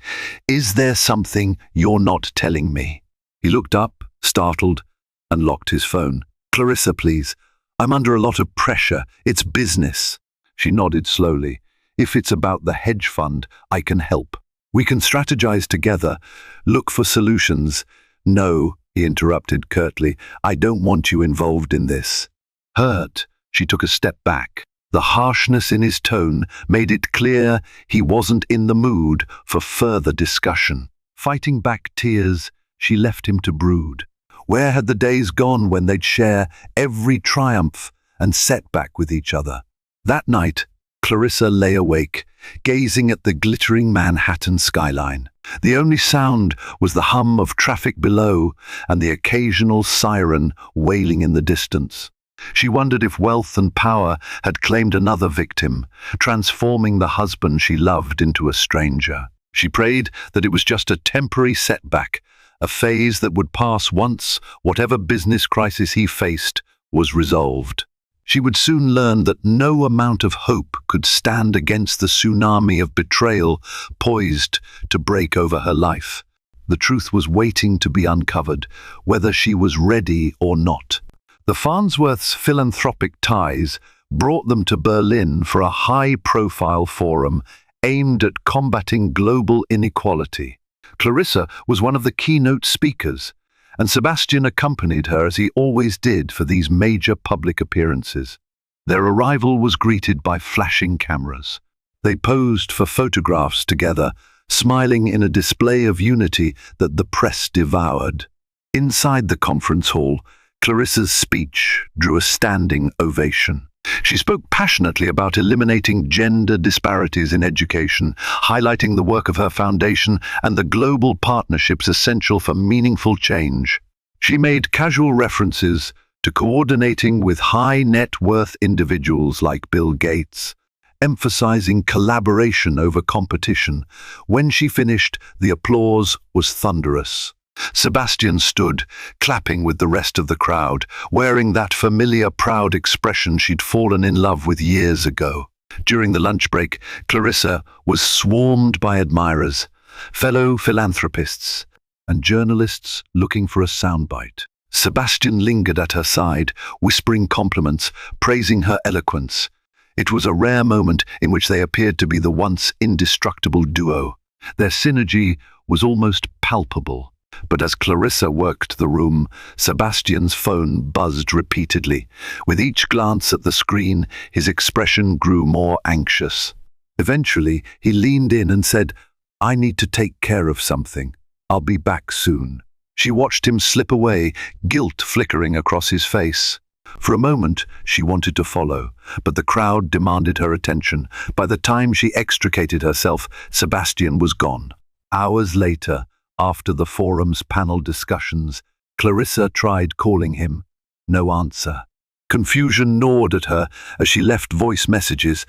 "is there something you're not telling me?" He looked up, startled, and locked his phone. "Clarissa, please. I'm under a lot of pressure. It's business." She nodded slowly. "If it's about the hedge fund, I can help. We can strategize together, look for solutions." "No," he interrupted curtly, "I don't want you involved in this." Hurt, she took a step back. The harshness in his tone made it clear he wasn't in the mood for further discussion. Fighting back tears, she left him to brood. Where had the days gone when they'd share every triumph and setback with each other? That night, Clarissa lay awake, gazing at the glittering Manhattan skyline. The only sound was the hum of traffic below and the occasional siren wailing in the distance. She wondered if wealth and power had claimed another victim, transforming the husband she loved into a stranger. She prayed that it was just a temporary setback, a phase that would pass once whatever business crisis he faced was resolved. She would soon learn that no amount of hope could stand against the tsunami of betrayal poised to break over her life. The truth was waiting to be uncovered, whether she was ready or not. The Farnsworths' philanthropic ties brought them to Berlin for a high-profile forum aimed at combating global inequality. Clarissa was one of the keynote speakers, and Sebastian accompanied her as he always did for these major public appearances. Their arrival was greeted by flashing cameras. They posed for photographs together, smiling in a display of unity that the press devoured. Inside the conference hall, Clarissa's speech drew a standing ovation. She spoke passionately about eliminating gender disparities in education, highlighting the work of her foundation and the global partnerships essential for meaningful change. She made casual references to coordinating with high net worth individuals like Bill Gates, emphasizing collaboration over competition. When she finished, the applause was thunderous. Sebastian stood, clapping with the rest of the crowd, wearing that familiar proud expression she'd fallen in love with years ago. During the lunch break, Clarissa was swarmed by admirers, fellow philanthropists, and journalists looking for a soundbite. Sebastian lingered at her side, whispering compliments, praising her eloquence. It was a rare moment in which they appeared to be the once indestructible duo. Their synergy was almost palpable. But as Clarissa worked the room, Sebastian's phone buzzed repeatedly. With each glance at the screen, his expression grew more anxious. Eventually, he leaned in and said, "I need to take care of something. I'll be back soon." She watched him slip away, guilt flickering across his face. For a moment, she wanted to follow, but the crowd demanded her attention. By the time she extricated herself, Sebastian was gone. Hours later, after the forum's panel discussions, Clarissa tried calling him. No answer. Confusion gnawed at her as she left voice messages.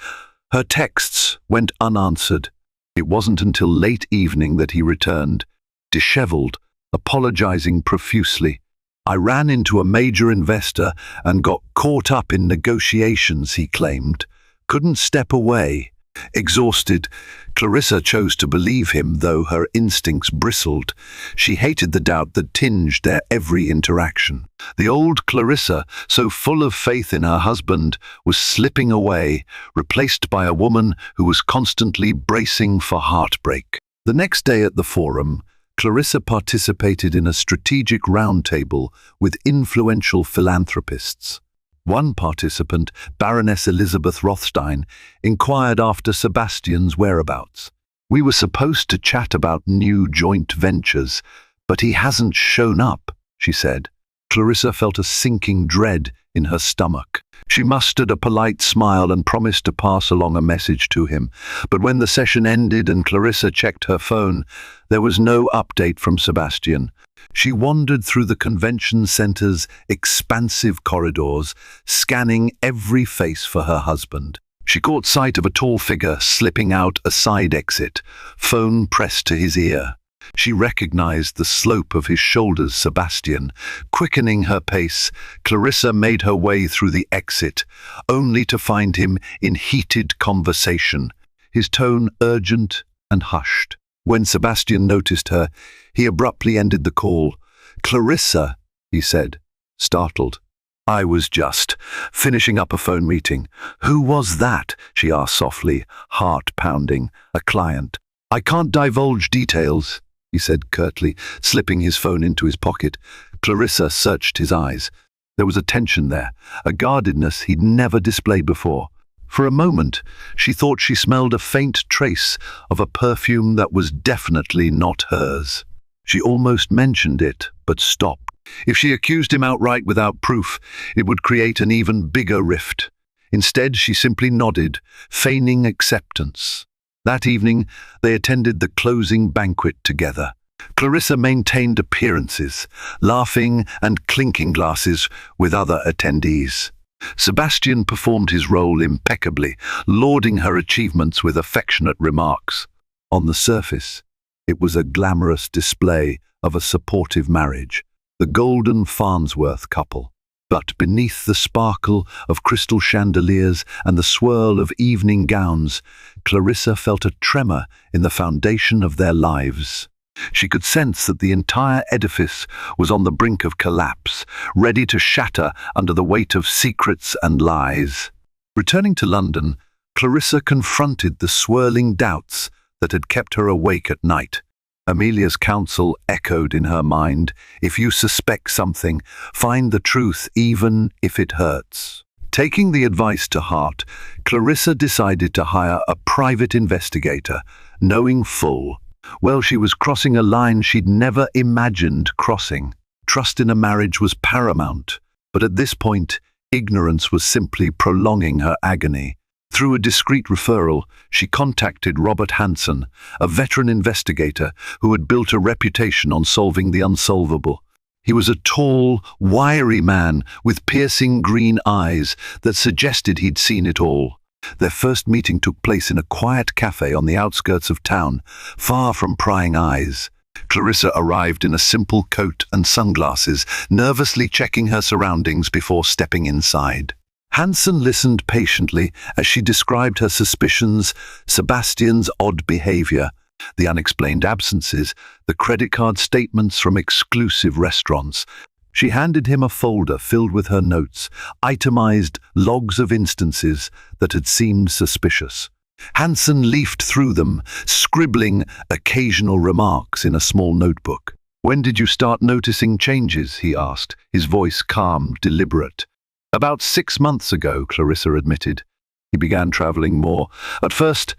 Her texts went unanswered. It wasn't until late evening that he returned, disheveled, apologizing profusely. "I ran into a major investor and got caught up in negotiations," he claimed. "Couldn't step away." Exhausted, Clarissa chose to believe him, though her instincts bristled. She hated the doubt that tinged their every interaction. The old Clarissa, so full of faith in her husband, was slipping away, replaced by a woman who was constantly bracing for heartbreak. The next day at the forum, Clarissa participated in a strategic roundtable with influential philanthropists. One participant, Baroness Elizabeth Rothstein, inquired after Sebastian's whereabouts. "We were supposed to chat about new joint ventures, but he hasn't shown up," she said. Clarissa felt a sinking dread in her stomach. She mustered a polite smile and promised to pass along a message to him. But when the session ended and Clarissa checked her phone, there was no update from Sebastian. She wandered through the convention center's expansive corridors, scanning every face for her husband. She caught sight of a tall figure slipping out a side exit, phone pressed to his ear. She recognized the slope of his shoulders. Sebastian. Quickening her pace, Clarissa made her way through the exit, only to find him in heated conversation, his tone urgent and hushed. When Sebastian noticed her, he abruptly ended the call. "Clarissa," he said, startled. "I was just finishing up a phone meeting." "Who was that?" she asked softly, heart pounding. "A client." "I can't divulge details," he said curtly, slipping his phone into his pocket. Clarissa searched his eyes. There was a tension there, a guardedness he'd never displayed before. For a moment, she thought she smelled a faint trace of a perfume that was definitely not hers. She almost mentioned it, but stopped. If she accused him outright without proof, it would create an even bigger rift. Instead, she simply nodded, feigning acceptance. That evening, they attended the closing banquet together. Clarissa maintained appearances, laughing and clinking glasses with other attendees. Sebastian performed his role impeccably, lauding her achievements with affectionate remarks. On the surface, it was a glamorous display of a supportive marriage, the golden Farnsworth couple. But beneath the sparkle of crystal chandeliers and the swirl of evening gowns, Clarissa felt a tremor in the foundation of their lives. She could sense that the entire edifice was on the brink of collapse, ready to shatter under the weight of secrets and lies. Returning to London, Clarissa confronted the swirling doubts that had kept her awake at night. Amelia's counsel echoed in her mind: if you suspect something, find the truth even if it hurts. Taking the advice to heart, Clarissa decided to hire a private investigator, knowing full well she was crossing a line she'd never imagined crossing. Trust in a marriage was paramount, but at this point, ignorance was simply prolonging her agony. Through a discreet referral, she contacted Robert Hansen, a veteran investigator who had built a reputation on solving the unsolvable. He was a tall, wiry man with piercing green eyes that suggested he'd seen it all. Their first meeting took place in a quiet cafe on the outskirts of town, far from prying eyes. Clarissa arrived in a simple coat and sunglasses, nervously checking her surroundings before stepping inside. Hansen listened patiently as she described her suspicions, Sebastian's odd behavior, the unexplained absences, the credit card statements from exclusive restaurants. She handed him a folder filled with her notes, itemized logs of instances that had seemed suspicious. Hansen leafed through them, scribbling occasional remarks in a small notebook. "When did you start noticing changes?" he asked, his voice calm, deliberate. "About 6 months ago," Clarissa admitted. "He began traveling more. At first,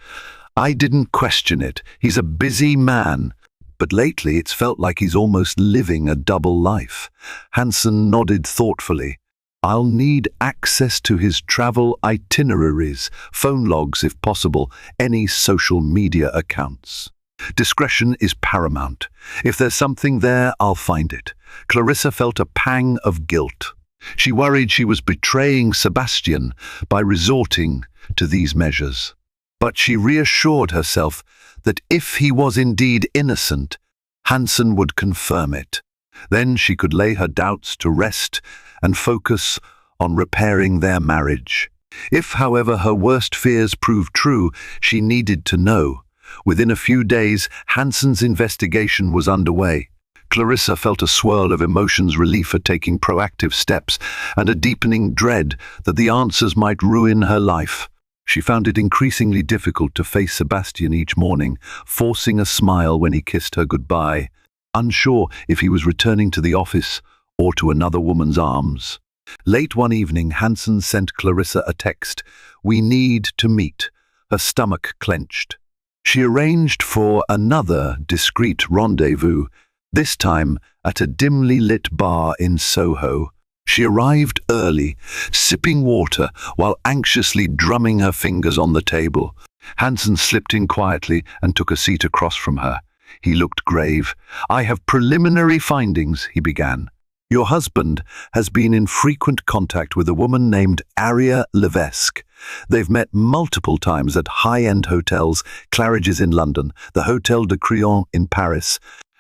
I didn't question it. He's a busy man. But lately it's felt like he's almost living a double life." Hansen nodded thoughtfully. "I'll need access to his travel itineraries, phone logs if possible, any social media accounts. Discretion is paramount. If there's something there, I'll find it." Clarissa felt a pang of guilt. She worried she was betraying Sebastian by resorting to these measures. But she reassured herself that if he was indeed innocent, Hansen would confirm it. Then she could lay her doubts to rest and focus on repairing their marriage. If, however, her worst fears proved true, she needed to know. Within a few days, Hansen's investigation was underway. Clarissa felt a swirl of emotions, relief at taking proactive steps, and a deepening dread that the answers might ruin her life. She found it increasingly difficult to face Sebastian each morning, forcing a smile when he kissed her goodbye, unsure if he was returning to the office or to another woman's arms. Late one evening, Hansen sent Clarissa a text. "We need to meet." Her stomach clenched. She arranged for another discreet rendezvous, this time at a dimly lit bar in Soho. She arrived early, sipping water while anxiously drumming her fingers on the table. Hansen slipped in quietly and took a seat across from her. He looked grave. "I have preliminary findings," he began. "Your husband has been in frequent contact with a woman named Aria Levesque. They've met multiple times at high-end hotels, Claridge's in London, the Hôtel de Crillon in Paris,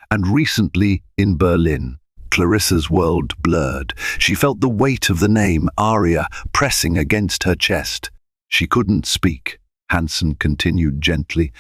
and recently in Berlin." Clarissa's world blurred. She felt the weight of the name, Aria, pressing against her chest. She couldn't speak. Hansen continued gently,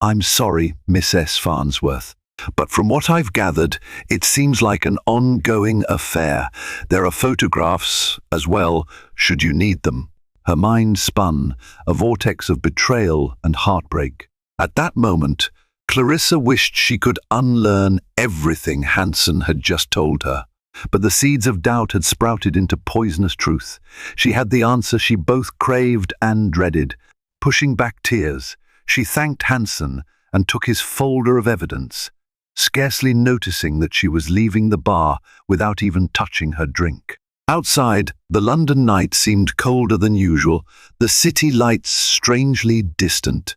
"I'm sorry, Miss S. Farnsworth, but from what I've gathered, it seems like an ongoing affair. There are photographs as well, should you need them." Her mind spun, a vortex of betrayal and heartbreak. At that moment, Clarissa wished she could unlearn everything Hansen had just told her. But the seeds of doubt had sprouted into poisonous truth. She had the answer she both craved and dreaded. Pushing back tears, she thanked Hansen and took his folder of evidence, scarcely noticing that she was leaving the bar without even touching her drink. Outside, the London night seemed colder than usual, the city lights strangely distant.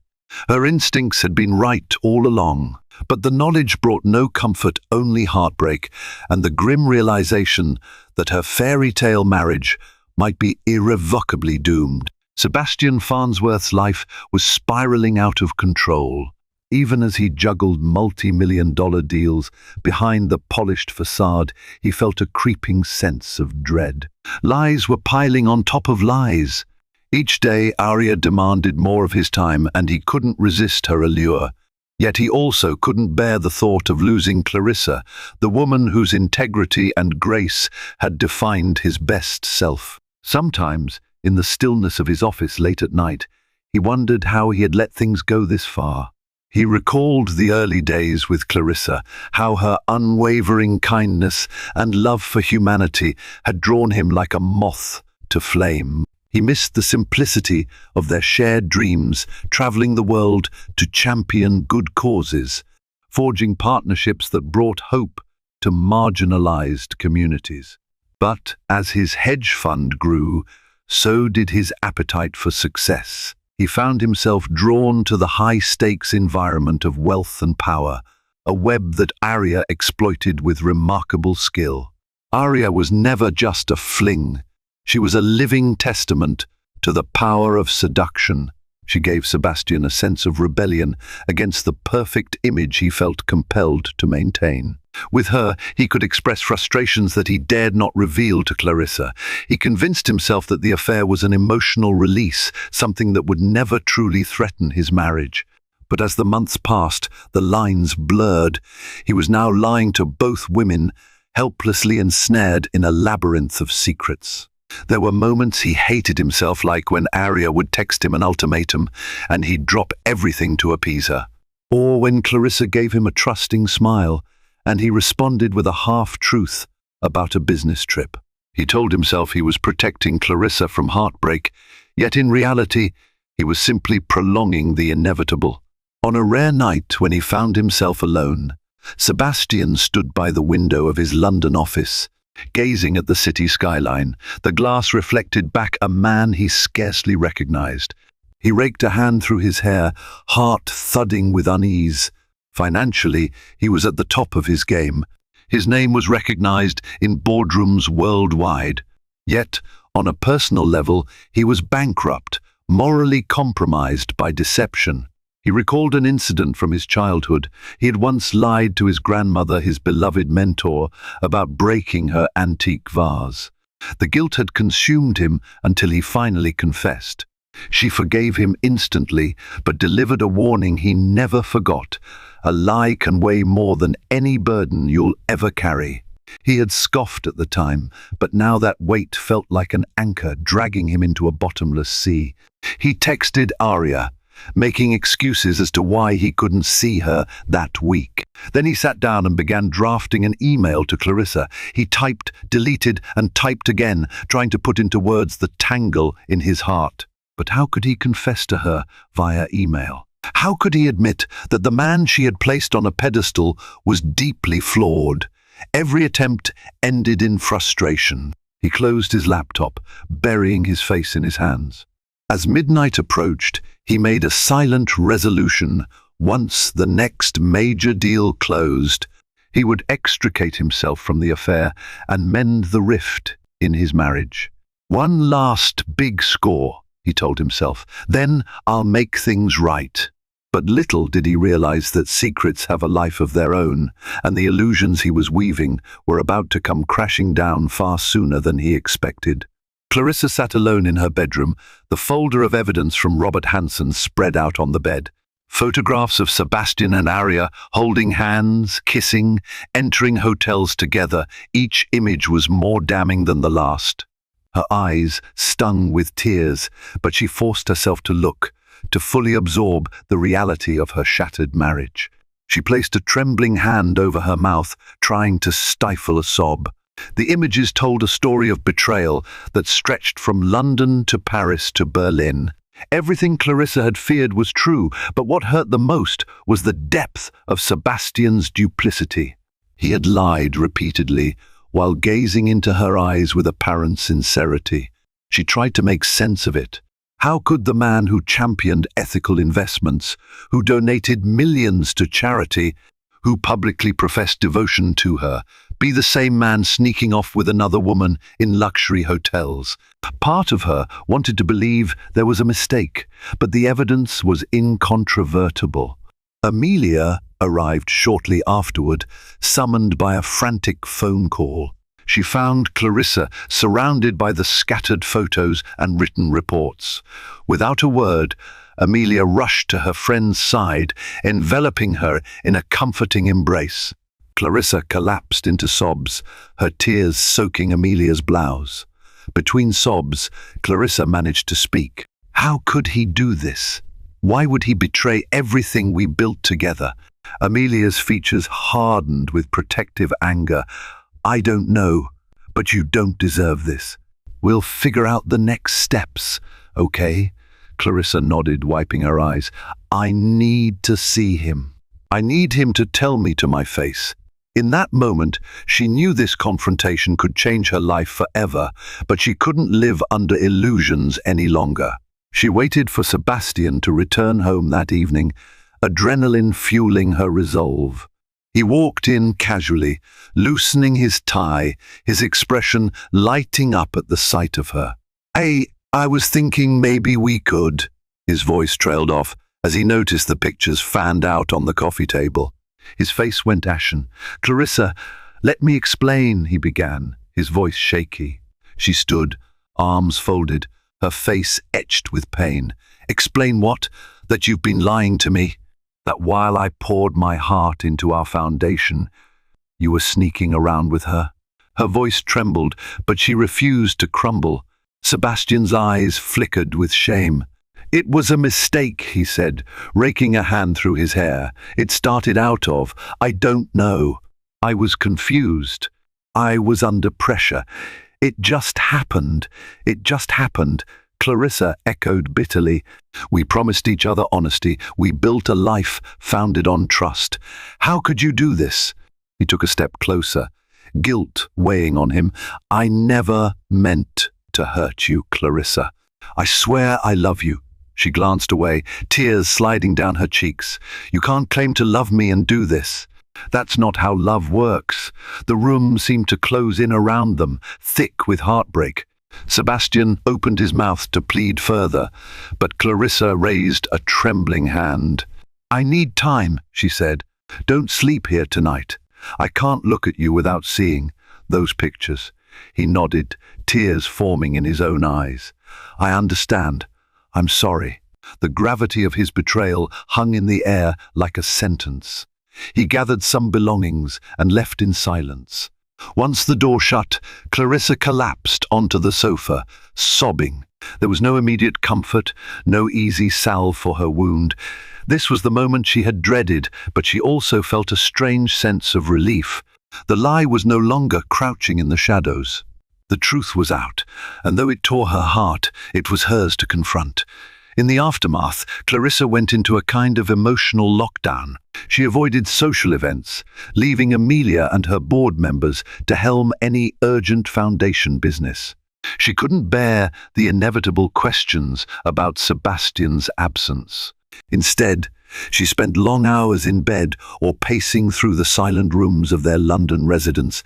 Her instincts had been right all along, but the knowledge brought no comfort, only heartbreak, and the grim realization that her fairy tale marriage might be irrevocably doomed. Sebastian Farnsworth's life was spiraling out of control. Even as he juggled multi-million-dollar deals behind the polished facade, he felt a creeping sense of dread. Lies were piling on top of lies. Each day, Aria demanded more of his time, and he couldn't resist her allure. Yet he also couldn't bear the thought of losing Clarissa, the woman whose integrity and grace had defined his best self. Sometimes, in the stillness of his office late at night, he wondered how he had let things go this far. He recalled the early days with Clarissa, how her unwavering kindness and love for humanity had drawn him like a moth to flame. He missed the simplicity of their shared dreams, traveling the world to champion good causes, forging partnerships that brought hope to marginalized communities. But as his hedge fund grew, so did his appetite for success. He found himself drawn to the high-stakes environment of wealth and power, a web that Aria exploited with remarkable skill. Aria was never just a fling. She was a living testament to the power of seduction. She gave Sebastian a sense of rebellion against the perfect image he felt compelled to maintain. With her, he could express frustrations that he dared not reveal to Clarissa. He convinced himself that the affair was an emotional release, something that would never truly threaten his marriage. But as the months passed, the lines blurred. He was now lying to both women, helplessly ensnared in a labyrinth of secrets. There were moments he hated himself, like when Arya would text him an ultimatum, and he'd drop everything to appease her. Or when Clarissa gave him a trusting smile, and he responded with a half-truth about a business trip. He told himself he was protecting Clarissa from heartbreak, yet in reality, he was simply prolonging the inevitable. On a rare night when he found himself alone, Sebastian stood by the window of his London office, gazing at the city skyline. The glass reflected back a man he scarcely recognized. He raked a hand through his hair, heart thudding with unease. Financially, he was at the top of his game. His name was recognized in boardrooms worldwide. Yet, on a personal level, he was bankrupt, morally compromised by deception. He recalled an incident from his childhood. He had once lied to his grandmother, his beloved mentor, about breaking her antique vase. The guilt had consumed him until he finally confessed. She forgave him instantly, but delivered a warning he never forgot. A lie can weigh more than any burden you'll ever carry. He had scoffed at the time, but now that weight felt like an anchor dragging him into a bottomless sea. He texted Arya, making excuses as to why he couldn't see her that week. Then he sat down and began drafting an email to Clarissa. He typed, deleted, and typed again, trying to put into words the tangle in his heart. But how could he confess to her via email? How could he admit that the man she had placed on a pedestal was deeply flawed? Every attempt ended in frustration. He closed his laptop, burying his face in his hands. As midnight approached, he made a silent resolution. Once the next major deal closed, he would extricate himself from the affair and mend the rift in his marriage. One last big score, he told himself. Then I'll make things right. But little did he realize that secrets have a life of their own, and the illusions he was weaving were about to come crashing down far sooner than he expected. Clarissa sat alone in her bedroom, the folder of evidence from Robert Hansen spread out on the bed. Photographs of Sebastian and Arya holding hands, kissing, entering hotels together. Each image was more damning than the last. Her eyes stung with tears, but she forced herself to look, to fully absorb the reality of her shattered marriage. She placed a trembling hand over her mouth, trying to stifle a sob. The images told a story of betrayal that stretched from London to Paris to Berlin. Everything Clarissa had feared was true, but what hurt the most was the depth of Sebastian's duplicity. He had lied repeatedly, while gazing into her eyes with apparent sincerity. She tried to make sense of it. How could the man who championed ethical investments, who donated millions to charity, who publicly professed devotion to her, be the same man sneaking off with another woman in luxury hotels? Part of her wanted to believe there was a mistake, but the evidence was incontrovertible. Amelia arrived shortly afterward, summoned by a frantic phone call. She found Clarissa surrounded by the scattered photos and written reports. Without a word, Amelia rushed to her friend's side, enveloping her in a comforting embrace. Clarissa collapsed into sobs, her tears soaking Amelia's blouse. Between sobs, Clarissa managed to speak. How could he do this? Why would he betray everything we built together? Amelia's features hardened with protective anger. I don't know, but you don't deserve this. We'll figure out the next steps, okay? Clarissa nodded, wiping her eyes. I need to see him. I need him to tell me to my face. In that moment, she knew this confrontation could change her life forever, but she couldn't live under illusions any longer. She waited for Sebastian to return home that evening, adrenaline fueling her resolve. He walked in casually, loosening his tie, his expression lighting up at the sight of her. Hey, I was thinking maybe we could. His voice trailed off as he noticed the pictures fanned out on the coffee table. His face went ashen. "Clarissa, let me explain," he began, his voice shaky. She stood, arms folded, her face etched with pain. "Explain what? That you've been lying to me? That while I poured my heart into our foundation, you were sneaking around with her?" Her voice trembled, but she refused to crumble. Sebastian's eyes flickered with shame. "It was a mistake," he said, raking a hand through his hair. "It started out of, I don't know. I was confused. I was under pressure. It just happened. It just happened." Clarissa echoed bitterly. "We promised each other honesty. We built a life founded on trust. How could you do this?" He took a step closer, guilt weighing on him. "I never meant to hurt you, Clarissa. I swear I love you." She glanced away, tears sliding down her cheeks. "You can't claim to love me and do this. That's not how love works." The room seemed to close in around them, thick with heartbreak. Sebastian opened his mouth to plead further, but Clarissa raised a trembling hand. "I need time," she said. "Don't sleep here tonight. I can't look at you without seeing those pictures." He nodded, tears forming in his own eyes. "I understand. I'm sorry." The gravity of his betrayal hung in the air like a sentence. He gathered some belongings and left in silence. Once the door shut, Clarissa collapsed onto the sofa, sobbing. There was no immediate comfort, no easy salve for her wound. This was the moment she had dreaded, but she also felt a strange sense of relief. The lie was no longer crouching in the shadows. The truth was out, and though it tore her heart, it was hers to confront. In the aftermath, Clarissa went into a kind of emotional lockdown. She avoided social events, leaving Amelia and her board members to helm any urgent foundation business. She couldn't bear the inevitable questions about Sebastian's absence. Instead, she spent long hours in bed or pacing through the silent rooms of their London residence,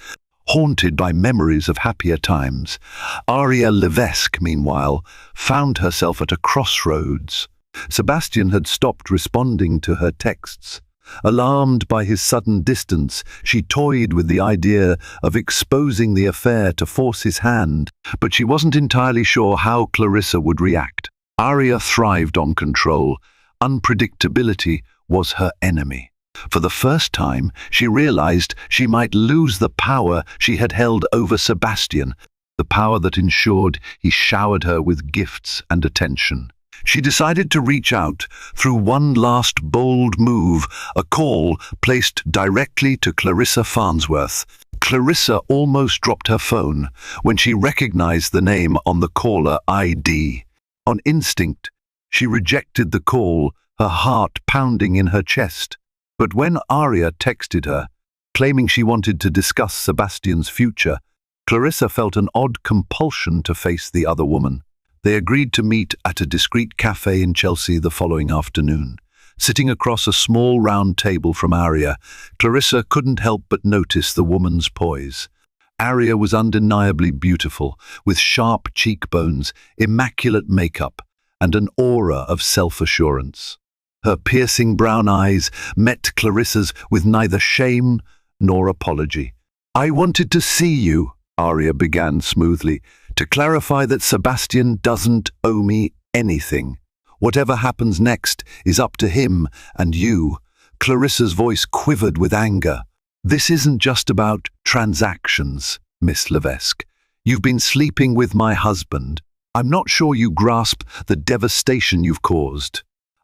haunted by memories of happier times. Aria Levesque, meanwhile, found herself at a crossroads. Sebastian had stopped responding to her texts. Alarmed by his sudden distance, she toyed with the idea of exposing the affair to force his hand, but she wasn't entirely sure how Clarissa would react. Aria thrived on control. Unpredictability was her enemy. For the first time, she realized she might lose the power she had held over Sebastian, the power that ensured he showered her with gifts and attention. She decided to reach out through one last bold move, a call placed directly to Clarissa Farnsworth. Clarissa almost dropped her phone when she recognized the name on the caller ID. On instinct, she rejected the call, her heart pounding in her chest. But when Aria texted her, claiming she wanted to discuss Sebastian's future, Clarissa felt an odd compulsion to face the other woman. They agreed to meet at a discreet cafe in Chelsea the following afternoon. Sitting across a small round table from Aria, Clarissa couldn't help but notice the woman's poise. Aria was undeniably beautiful, with sharp cheekbones, immaculate makeup, and an aura of self-assurance. Her piercing brown eyes met Clarissa's with neither shame nor apology. "I wanted to see you," Aria began smoothly, "to clarify that Sebastian doesn't owe me anything. Whatever happens next is up to him and you." Clarissa's voice quivered with anger. "This isn't just about transactions, Miss Levesque. You've been sleeping with my husband. I'm not sure you grasp the devastation you've caused."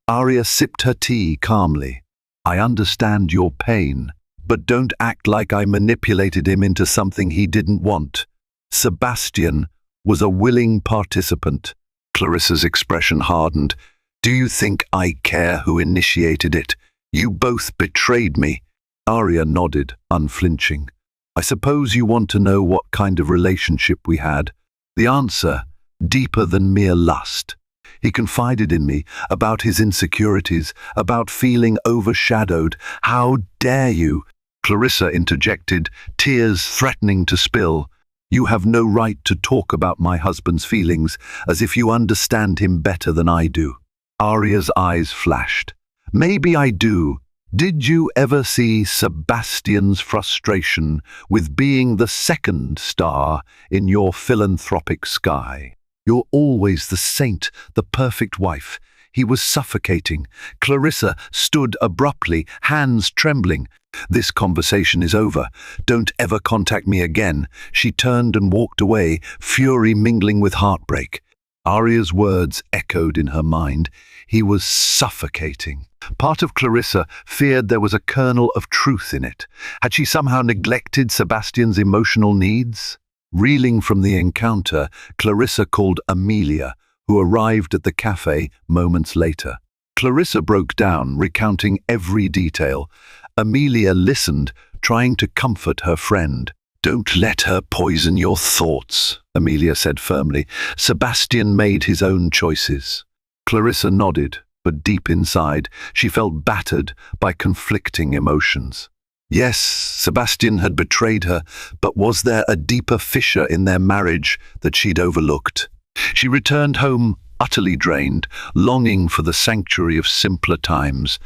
Aria sipped her tea calmly. "I understand your pain, but don't act like I manipulated him into something he didn't want. Sebastian was a willing participant." Clarissa's expression hardened. "Do you think I care who initiated it? You both betrayed me." Aria nodded, unflinching. "I suppose you want to know what kind of relationship we had. The answer, deeper than mere lust. He confided in me about his insecurities, about feeling overshadowed. How dare you?" Clarissa interjected, tears threatening to spill. "You have no right to talk about my husband's feelings as if you understand him better than I do." Aria's eyes flashed. "Maybe I do, Did you ever see Sebastian's frustration with being the second star in your philanthropic sky? You're always the saint, the perfect wife. He was suffocating. Clarissa stood abruptly, hands trembling. This conversation is over. Don't ever contact me again. She turned and walked away, fury mingling with heartbreak. Aria's words echoed in her mind. He was suffocating. Part of Clarissa feared there was a kernel of truth in it. Had she somehow neglected Sebastian's emotional needs? Reeling from the encounter, Clarissa called Amelia, who arrived at the cafe moments later. Clarissa broke down, recounting every detail. Amelia listened, trying to comfort her friend. "Don't let her poison your thoughts," Amelia said firmly. "Sebastian made his own choices." Clarissa nodded, but deep inside, she felt battered by conflicting emotions. Yes, Sebastian had betrayed her, but was there a deeper fissure in their marriage that she'd overlooked? She returned home utterly drained, longing for the sanctuary of simpler times.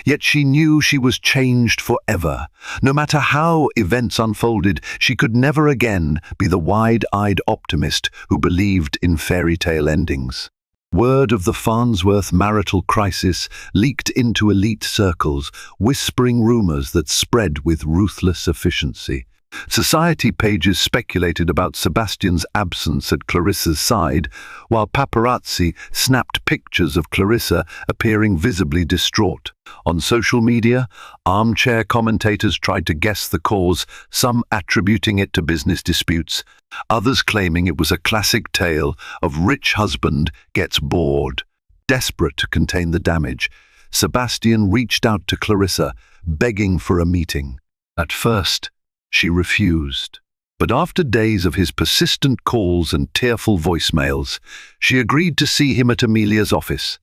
Yet she knew she was changed forever. No matter how events unfolded, she could never again be the wide-eyed optimist who believed in fairy tale endings. Word of the Farnsworth marital crisis leaked into elite circles, whispering rumors that spread with ruthless efficiency. Society pages speculated about Sebastian's absence at Clarissa's side, while paparazzi snapped pictures of Clarissa appearing visibly distraught. On social media, armchair commentators tried to guess the cause, some attributing it to business disputes, others claiming it was a classic tale of rich husband gets bored. Desperate to contain the damage, Sebastian reached out to Clarissa, begging for a meeting. At first, she refused. But after days of his persistent calls and tearful voicemails, she agreed to see him at Amelia's office,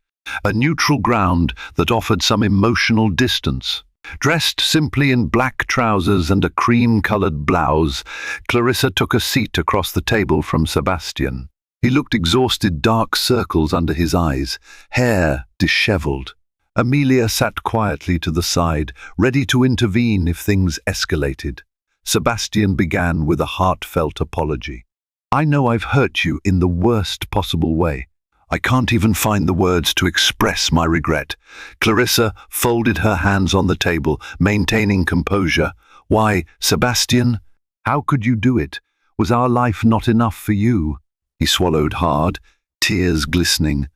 a neutral ground that offered some emotional distance. Dressed simply in black trousers and a cream-colored blouse, Clarissa took a seat across the table from Sebastian. He looked exhausted, dark circles under his eyes, hair disheveled. Amelia sat quietly to the side, ready to intervene if things escalated. Sebastian began with a heartfelt apology. "I know I've hurt you in the worst possible way. I can't even find the words to express my regret." Clarissa folded her hands on the table, maintaining composure. "Why, Sebastian, how could you do it? Was our life not enough for you?" He swallowed hard, tears glistening.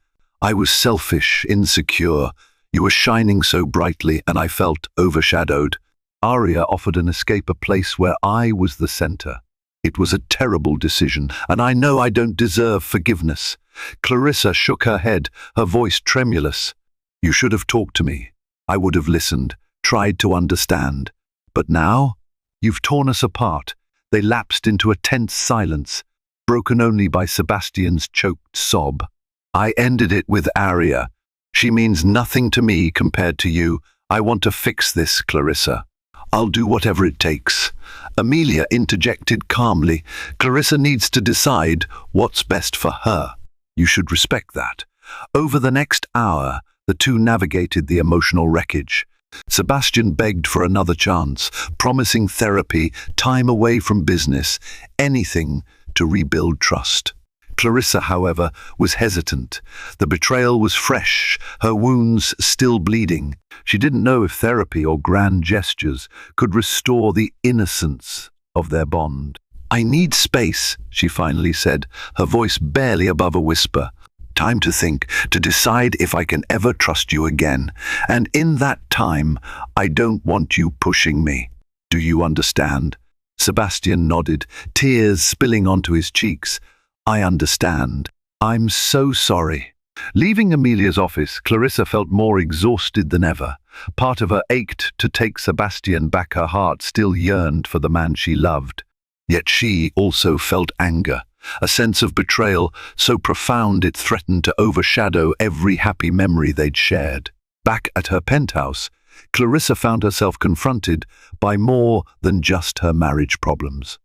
"I was selfish, insecure. You were shining so brightly, and I felt overshadowed. Aria offered an escape, a place where I was the center. It was a terrible decision, and I know I don't deserve forgiveness." Clarissa shook her head, her voice tremulous. "You should have talked to me. I would have listened, tried to understand. But now, you've torn us apart." They lapsed into a tense silence, broken only by Sebastian's choked sob. "I ended it with Aria. She means nothing to me compared to you. I want to fix this, Clarissa. I'll do whatever it takes." Amelia interjected calmly. "Clarissa needs to decide what's best for her. You should respect that." Over the next hour, the two navigated the emotional wreckage. Sebastian begged for another chance, promising therapy, time away from business, anything to rebuild trust. Clarissa, however, was hesitant. The betrayal was fresh, her wounds still bleeding. She didn't know if therapy or grand gestures could restore the innocence of their bond. "I need space," she finally said, her voice barely above a whisper. "Time to think, to decide if I can ever trust you again. And in that time, I don't want you pushing me. Do you understand?" Sebastian nodded, tears spilling onto his cheeks. "I understand. I'm so sorry." Leaving Amelia's office, Clarissa felt more exhausted than ever. Part of her ached to take Sebastian back. Her heart still yearned for the man she loved. Yet she also felt anger, a sense of betrayal so profound it threatened to overshadow every happy memory they'd shared. Back at her penthouse, Clarissa found herself confronted by more than just her marriage problems.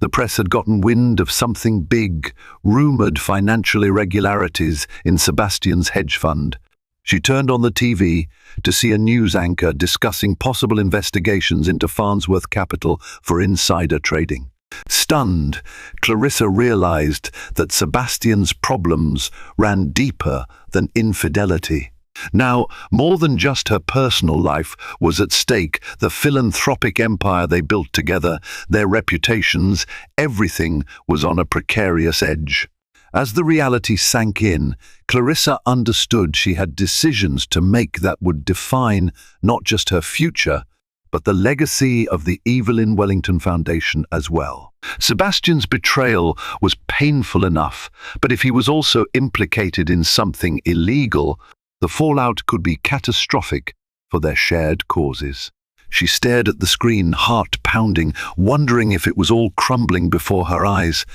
The press had gotten wind of something big, rumored financial irregularities in Sebastian's hedge fund. She turned on the TV to see a news anchor discussing possible investigations into Farnsworth Capital for insider trading. Stunned, Clarissa realized that Sebastian's problems ran deeper than infidelity. Now, more than just her personal life was at stake. The philanthropic empire they built together, their reputations, everything was on a precarious edge. As the reality sank in, Clarissa understood she had decisions to make that would define not just her future, but the legacy of the Evelyn Wellington Foundation as well. Sebastian's betrayal was painful enough, but if he was also implicated in something illegal, the fallout could be catastrophic for their shared causes. She stared at the screen, heart pounding, wondering if it was all crumbling before her eyes.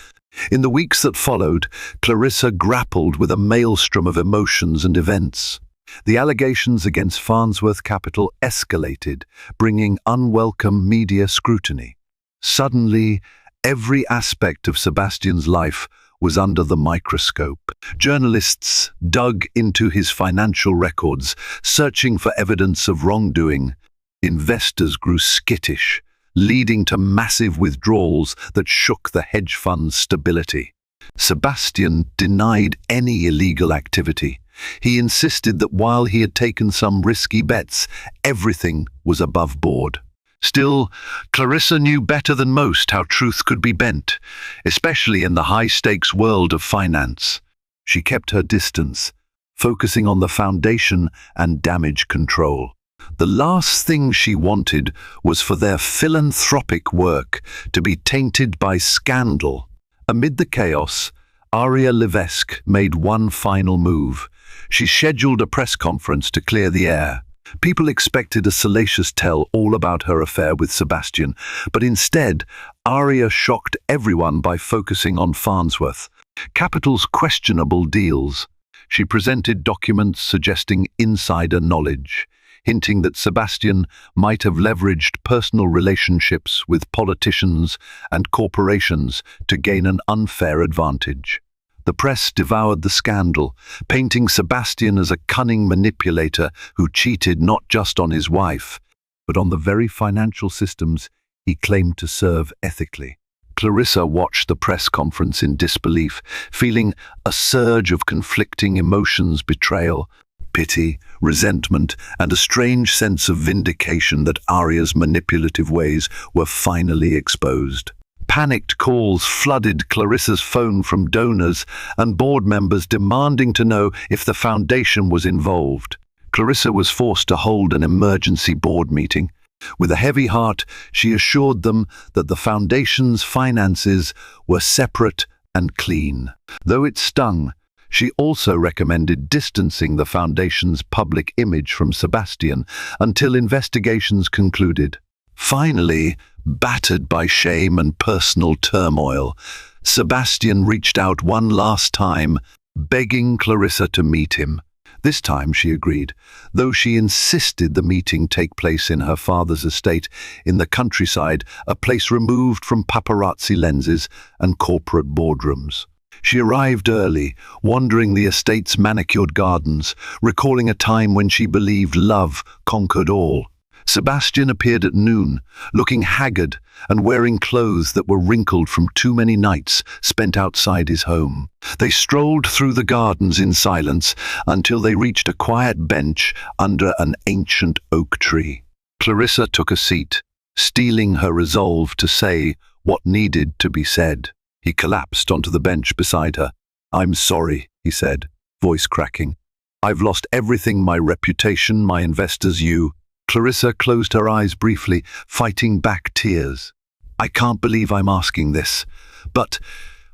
In the weeks that followed, Clarissa grappled with a maelstrom of emotions and events. The allegations against Farnsworth Capital escalated, bringing unwelcome media scrutiny. Suddenly, every aspect of Sebastian's life was under the microscope. Journalists dug into his financial records, searching for evidence of wrongdoing. Investors grew skittish, leading to massive withdrawals that shook the hedge fund's stability. Sebastian denied any illegal activity. He insisted that while he had taken some risky bets, everything was above board. Still, Clarissa knew better than most how truth could be bent, especially in the high-stakes world of finance. She kept her distance, focusing on the foundation and damage control. The last thing she wanted was for their philanthropic work to be tainted by scandal. Amid the chaos, Aria Levesque made one final move. She scheduled a press conference to clear the air. People expected a salacious tell all about her affair with Sebastian, but instead, Aria shocked everyone by focusing on Farnsworth Capital's questionable deals. She presented documents suggesting insider knowledge, hinting that Sebastian might have leveraged personal relationships with politicians and corporations to gain an unfair advantage. The press devoured the scandal, painting Sebastian as a cunning manipulator who cheated not just on his wife, but on the very financial systems he claimed to serve ethically. Clarissa watched the press conference in disbelief, feeling a surge of conflicting emotions: betrayal, pity, resentment, and a strange sense of vindication that Aria's manipulative ways were finally exposed. Panicked calls flooded Clarissa's phone from donors and board members demanding to know if the foundation was involved. Clarissa was forced to hold an emergency board meeting. With a heavy heart, she assured them that the foundation's finances were separate and clean. Though it stung, she also recommended distancing the foundation's public image from Sebastian until investigations concluded. Finally, battered by shame and personal turmoil, Sebastian reached out one last time, begging Clarissa to meet him. This time she agreed, though she insisted the meeting take place in her father's estate in the countryside, a place removed from paparazzi lenses and corporate boardrooms. She arrived early, wandering the estate's manicured gardens, recalling a time when she believed love conquered all. Sebastian appeared at noon, looking haggard and wearing clothes that were wrinkled from too many nights spent outside his home. They strolled through the gardens in silence until they reached a quiet bench under an ancient oak tree. Clarissa took a seat, steeling her resolve to say what needed to be said. He collapsed onto the bench beside her. "I'm sorry," he said, voice cracking. "I've lost everything: my reputation, my investors, you." Clarissa closed her eyes briefly, fighting back tears. "I can't believe I'm asking this. But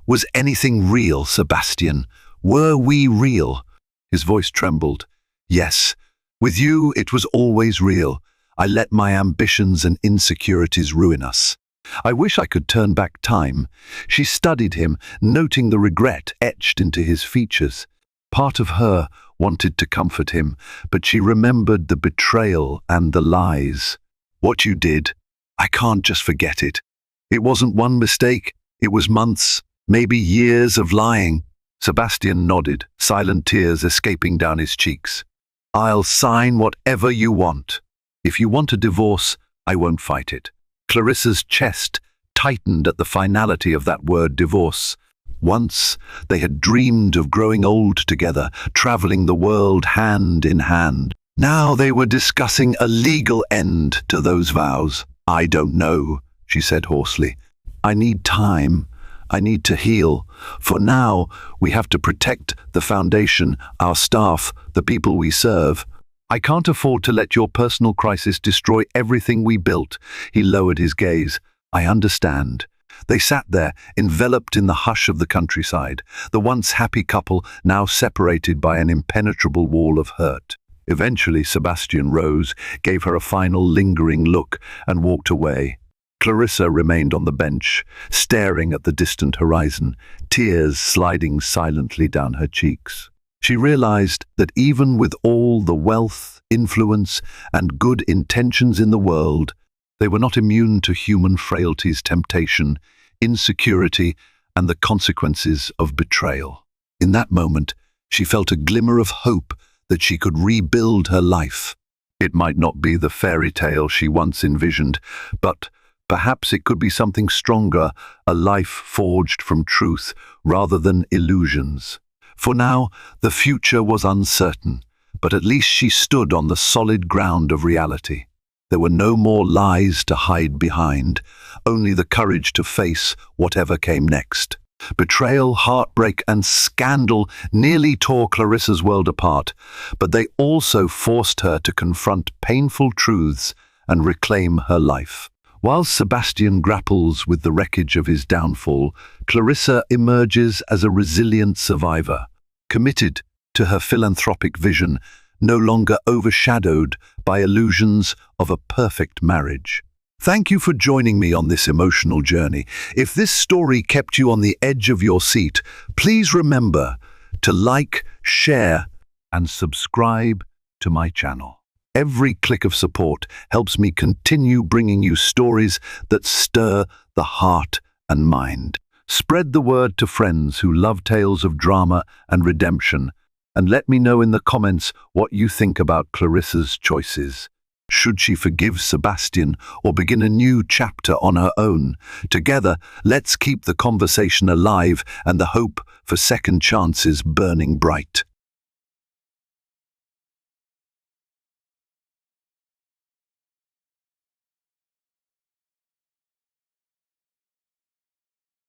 was anything real, Sebastian? Were we real?" His voice trembled. "Yes. With you, it was always real. I let my ambitions and insecurities ruin us. I wish I could turn back time." She studied him, noting the regret etched into his features. Part of her wanted to comfort him, but she remembered the betrayal and the lies. "What you did, I can't just forget it. It wasn't one mistake. It was months, maybe years of lying." Sebastian nodded, silent tears escaping down his cheeks. I'll sign whatever you want. If you want a divorce, I won't fight it. Clarissa's chest tightened at the finality of that word divorce. Once they had dreamed of growing old together, traveling the world hand in hand. Now they were discussing a legal end to those vows. I don't know, she said hoarsely. I need time. I need to heal. For now, we have to protect the foundation, our staff, the people we serve. I can't afford to let your personal crisis destroy everything we built. He lowered his gaze. I understand. They sat there, enveloped in the hush of the countryside, the once happy couple now separated by an impenetrable wall of hurt. Eventually, Sebastian rose, gave her a final lingering look, and walked away. Clarissa remained on the bench, staring at the distant horizon, tears sliding silently down her cheeks. She realized that even with all the wealth, influence, and good intentions in the world, they were not immune to human frailties, temptation, insecurity, and the consequences of betrayal. In that moment, she felt a glimmer of hope that she could rebuild her life. It might not be the fairy tale she once envisioned, but perhaps it could be something stronger, a life forged from truth rather than illusions. For now, the future was uncertain, but at least she stood on the solid ground of reality. There were no more lies to hide behind, only the courage to face whatever came next. Betrayal, heartbreak, and scandal nearly tore Clarissa's world apart, but they also forced her to confront painful truths and reclaim her life. While Sebastian grapples with the wreckage of his downfall, Clarissa emerges as a resilient survivor, committed to her philanthropic vision, no longer overshadowed by illusions of a perfect marriage. Thank you for joining me on this emotional journey. If this story kept you on the edge of your seat, please remember to like, share, and subscribe to my channel. Every click of support helps me continue bringing you stories that stir the heart and mind. Spread the word to friends who love tales of drama and redemption, and let me know in the comments what you think about Clarissa's choices. Should she forgive Sebastian or begin a new chapter on her own? Together, let's keep the conversation alive and the hope for second chances burning bright.